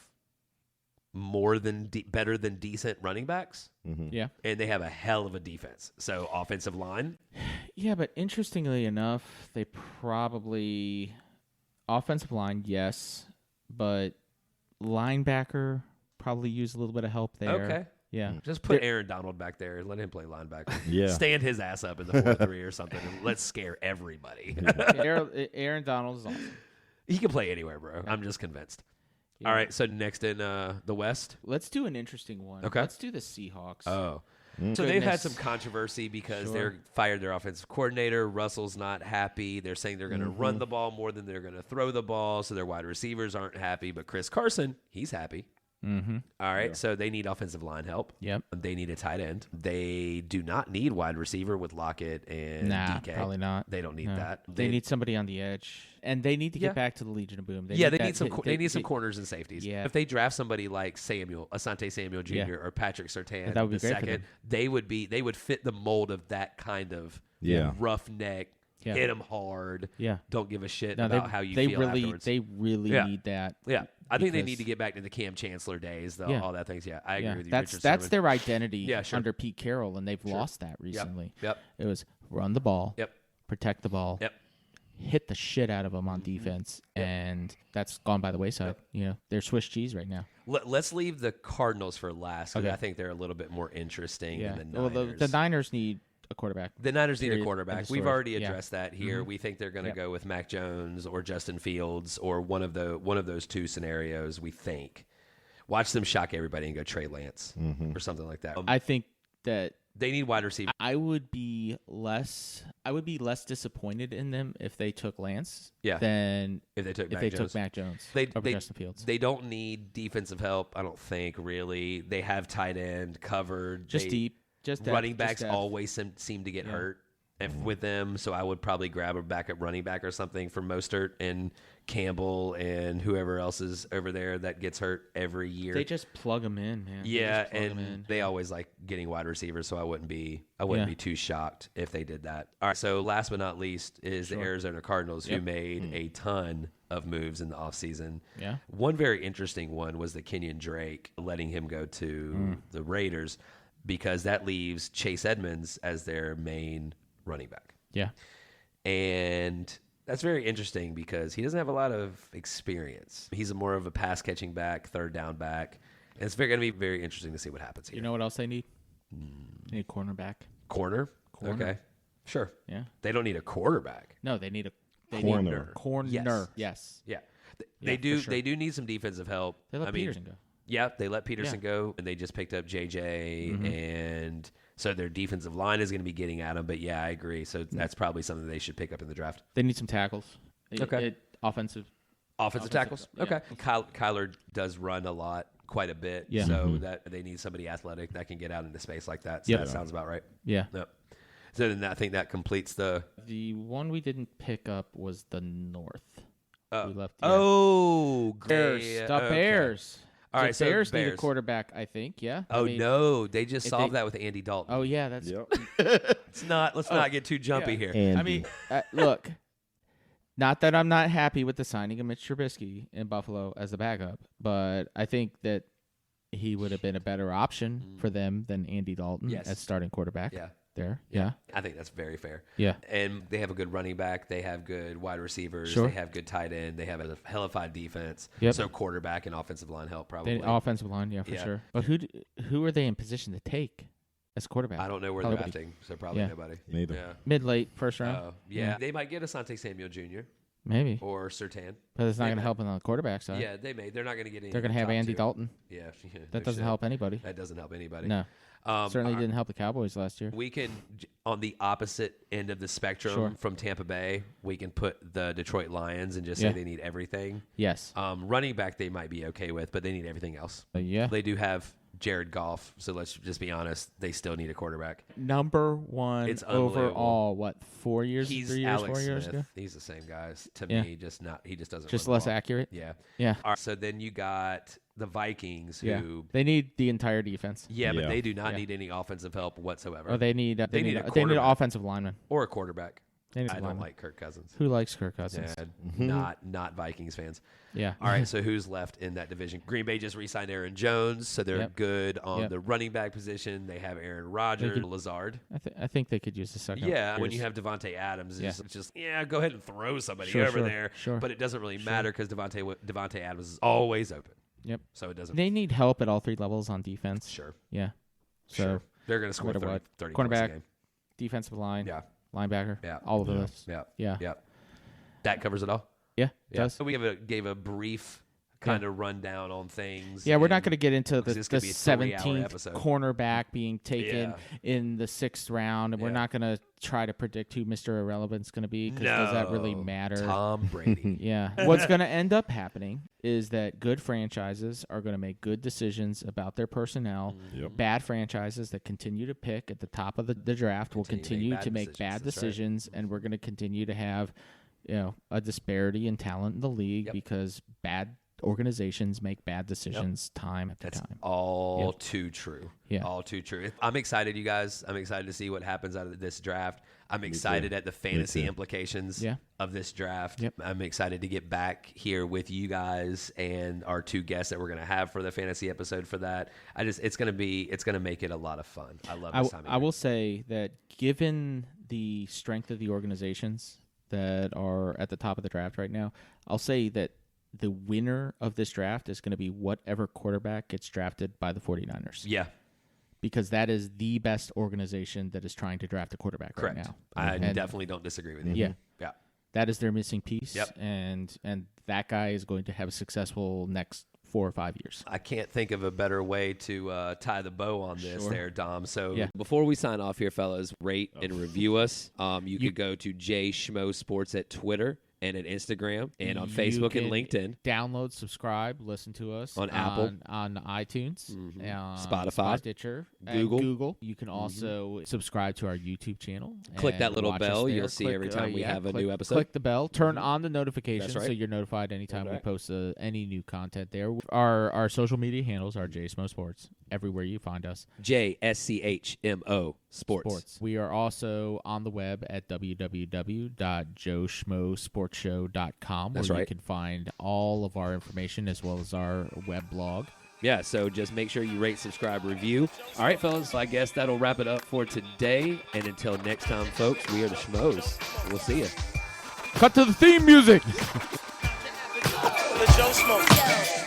better than decent running backs. Yeah. And they have a hell of a defense. So offensive line. Yeah, but interestingly enough, they probably offensive line, yes, but linebacker probably use a little bit of help there. Okay. Yeah. Just put Aaron Donald back there and let him play linebacker. Yeah. Stand his ass up in the 4-3 or something and let's scare everybody. Aaron Donald is awesome. He can play anywhere, bro. I'm just convinced. Yeah. All right, so next in the West. Let's do an interesting one. Okay. Let's do the Seahawks. Oh. So they've had some controversy because they're fired their offensive coordinator. Russell's not happy. They're saying they're going to run the ball more than they're going to throw the ball, so their wide receivers aren't happy. But Chris Carson, he's happy. All right, so they need offensive line help. Yep. They need a tight end. They do not need wide receiver with Lockett and DK. Probably not. They don't need that. They need somebody on the edge, and they need to get back to the Legion of Boom. They need some corners and safeties. Yeah. If they draft somebody like Asante Samuel Jr. or Patrick Surtain, that would be the great for second, them. they would fit the mold of that kind of roughneck. Yeah. Hit them hard. Yeah. Don't give a shit about how you feel afterwards. They really need that. Yeah. I think they need to get back to the Cam Chancellor days, all that things. Yeah, I agree with you. That's their identity under Pete Carroll, and they've lost that recently. Yep. It was run the ball. Yep. Protect the ball. Yep. Hit the shit out of them on defense, and that's gone by the wayside. They're Swiss cheese right now. Let's leave the Cardinals for last because I think they're a little bit more interesting than the Niners. Well, the Niners need a quarterback. The Niners need a quarterback. We've already addressed that here. Mm-hmm. We think they're going to go with Mac Jones or Justin Fields or one of those two scenarios. We think. Watch them shock everybody and go Trey Lance or something like that. I think that they need wide receiver. I would be less disappointed in them if they took Lance than if they took Mac Jones over Justin Fields. They don't need defensive help, I don't think, really. They have tight end covered. Deep. Running backs always seem to get hurt with them, so I would probably grab a backup running back or something for Mostert and Campbell and whoever else is over there that gets hurt every year. They just plug them in, man. Yeah, and they always like getting wide receivers, so I wouldn't be too shocked if they did that. All right, so last but not least is the Arizona Cardinals, who made a ton of moves in the offseason. Yeah. One very interesting one was the Kenyon Drake, letting him go to the Raiders, because that leaves Chase Edmonds as their main running back. Yeah. And that's very interesting because he doesn't have a lot of experience. He's more of a pass-catching back, third down back. And it's going to be very interesting to see what happens here. You know what else they need? They need a cornerback. Corner? Okay. Sure. Yeah. They don't need a quarterback. No, they need a corner. Corner. Yes. Yeah. They do. Sure. They do need some defensive help. They let Peterson go. Yeah, they let Peterson go, and they just picked up JJ, and so their defensive line is going to be getting at him. But yeah, I agree. So that's probably something they should pick up in the draft. They need some tackles. Okay. Offensive tackles. Yeah. Okay. Kyler does run a lot. quite a bit. Yeah. So that they need somebody athletic that can get out into space like that. So that sounds about right. Yeah. Yep. So then I think that completes the one we didn't pick up was the North. We left. Bears. The Bears. All right, the so Bears Bears need a quarterback, I think. Yeah. No, they just solved that with Andy Dalton. Oh yeah, that's. Let's not get too jumpy here. Andy. I mean, look. Not that I'm not happy with the signing of Mitch Trubisky in Buffalo as a backup, but I think that he would have been a better option for them than Andy Dalton as starting quarterback. Yeah. There. Yeah. I think that's very fair. Yeah. And they have a good running back. They have good wide receivers. Sure. They have good tight end. They have a hellified defense. Yep. So quarterback and offensive line help probably. Offensive line, for sure. But who are they in position to take as quarterback? I don't know where they're drafting, so probably nobody. Neither. Yeah. Mid-late first round. They might get Asante Samuel Jr. Maybe. Or Surtain. But it's not going to help on the quarterback side. Yeah, they may. They're not going to get any. They're going to have Andy Dalton. Yeah. That doesn't help anybody. That doesn't help anybody. No. Certainly didn't help the Cowboys last year. We can, on the opposite end of the spectrum from Tampa Bay, we can put the Detroit Lions and just say they need everything. Yes. Running back they might be okay with, but they need everything else. They do have Jared Goff, so let's just be honest. They still need a quarterback. Number one overall, 4 years, 3 years, Alex 4 years Smith. ago? He's the same guys. To me, he just doesn't. Just run less the ball. accurate. Yeah. All right, so then you got the Vikings, who they need the entire defense. but they do not need any offensive help whatsoever. Oh, they need an offensive lineman or a quarterback. I don't like Kirk Cousins. Who likes Kirk Cousins? Yeah, not Vikings fans. Yeah. All right, so who's left in that division? Green Bay just re-signed Aaron Jones, so they're good on the running back position. They have Aaron Rodgers, Lazard. I think they could use a second. Yeah, when you have Devontae Adams, it's just go ahead and throw somebody over there. Sure. But it doesn't really matter because Devontae Adams is always open. Yep. So it doesn't. They need help at all three levels on defense. Sure. Yeah. So they're going to score 30 points a cornerback, game. defensive line, linebacker, all of this. Yeah. That covers it all. Yeah. Does. So we gave a brief kind of rundown on things. Yeah, we're not going to get into the 17th cornerback being taken in the 6th round, and we're not going to try to predict who Mr. Irrelevant's going to be because does that really matter? Tom Brady. What's going to end up happening is that good franchises are going to make good decisions about their personnel. Bad franchises that continue to pick at the top of the draft will continue to make bad decisions, and we're going to continue to have a disparity in talent in the league because bad organizations make bad decisions time after time. That's all too true. All too true. I'm excited, you guys. I'm excited to see what happens out of this draft. I'm excited at the fantasy implications of this draft. I'm excited to get back here with you guys and our two guests that we're going to have for the fantasy episode for that. It's going to make it a lot of fun. I love this time of year. I will say that given the strength of the organizations that are at the top of the draft right now, I'll say that the winner of this draft is going to be whatever quarterback gets drafted by the 49ers. Yeah. Because that is the best organization that is trying to draft a quarterback right now. I definitely don't disagree with you. Yeah. That is their missing piece. And that guy is going to have a successful next 4 or 5 years. I can't think of a better way to tie the bow on this there, Dom. So before we sign off here, fellas, rate and review us. You could go to Schmo Sports at Twitter and at Instagram and on Facebook and LinkedIn. Download, subscribe, listen to us on Apple, on iTunes, Spotify, Stitcher, Google. You can also subscribe to our YouTube channel. Click that little bell. You'll see every time we have a new episode. Click the bell. Turn on the notifications so you're notified anytime we post any new content there. Our social media handles are Schmo Sports. Everywhere you find us. JSCHMO Sports. We are also on the web at www.joeschmosportshow.com where you can find all of our information as well as our web blog. Yeah, so just make sure you rate, subscribe, review. All right, fellas, so I guess that'll wrap it up for today. And until next time, folks, we are the Schmos. We'll see you. Cut to the theme music. The Joe Schmo.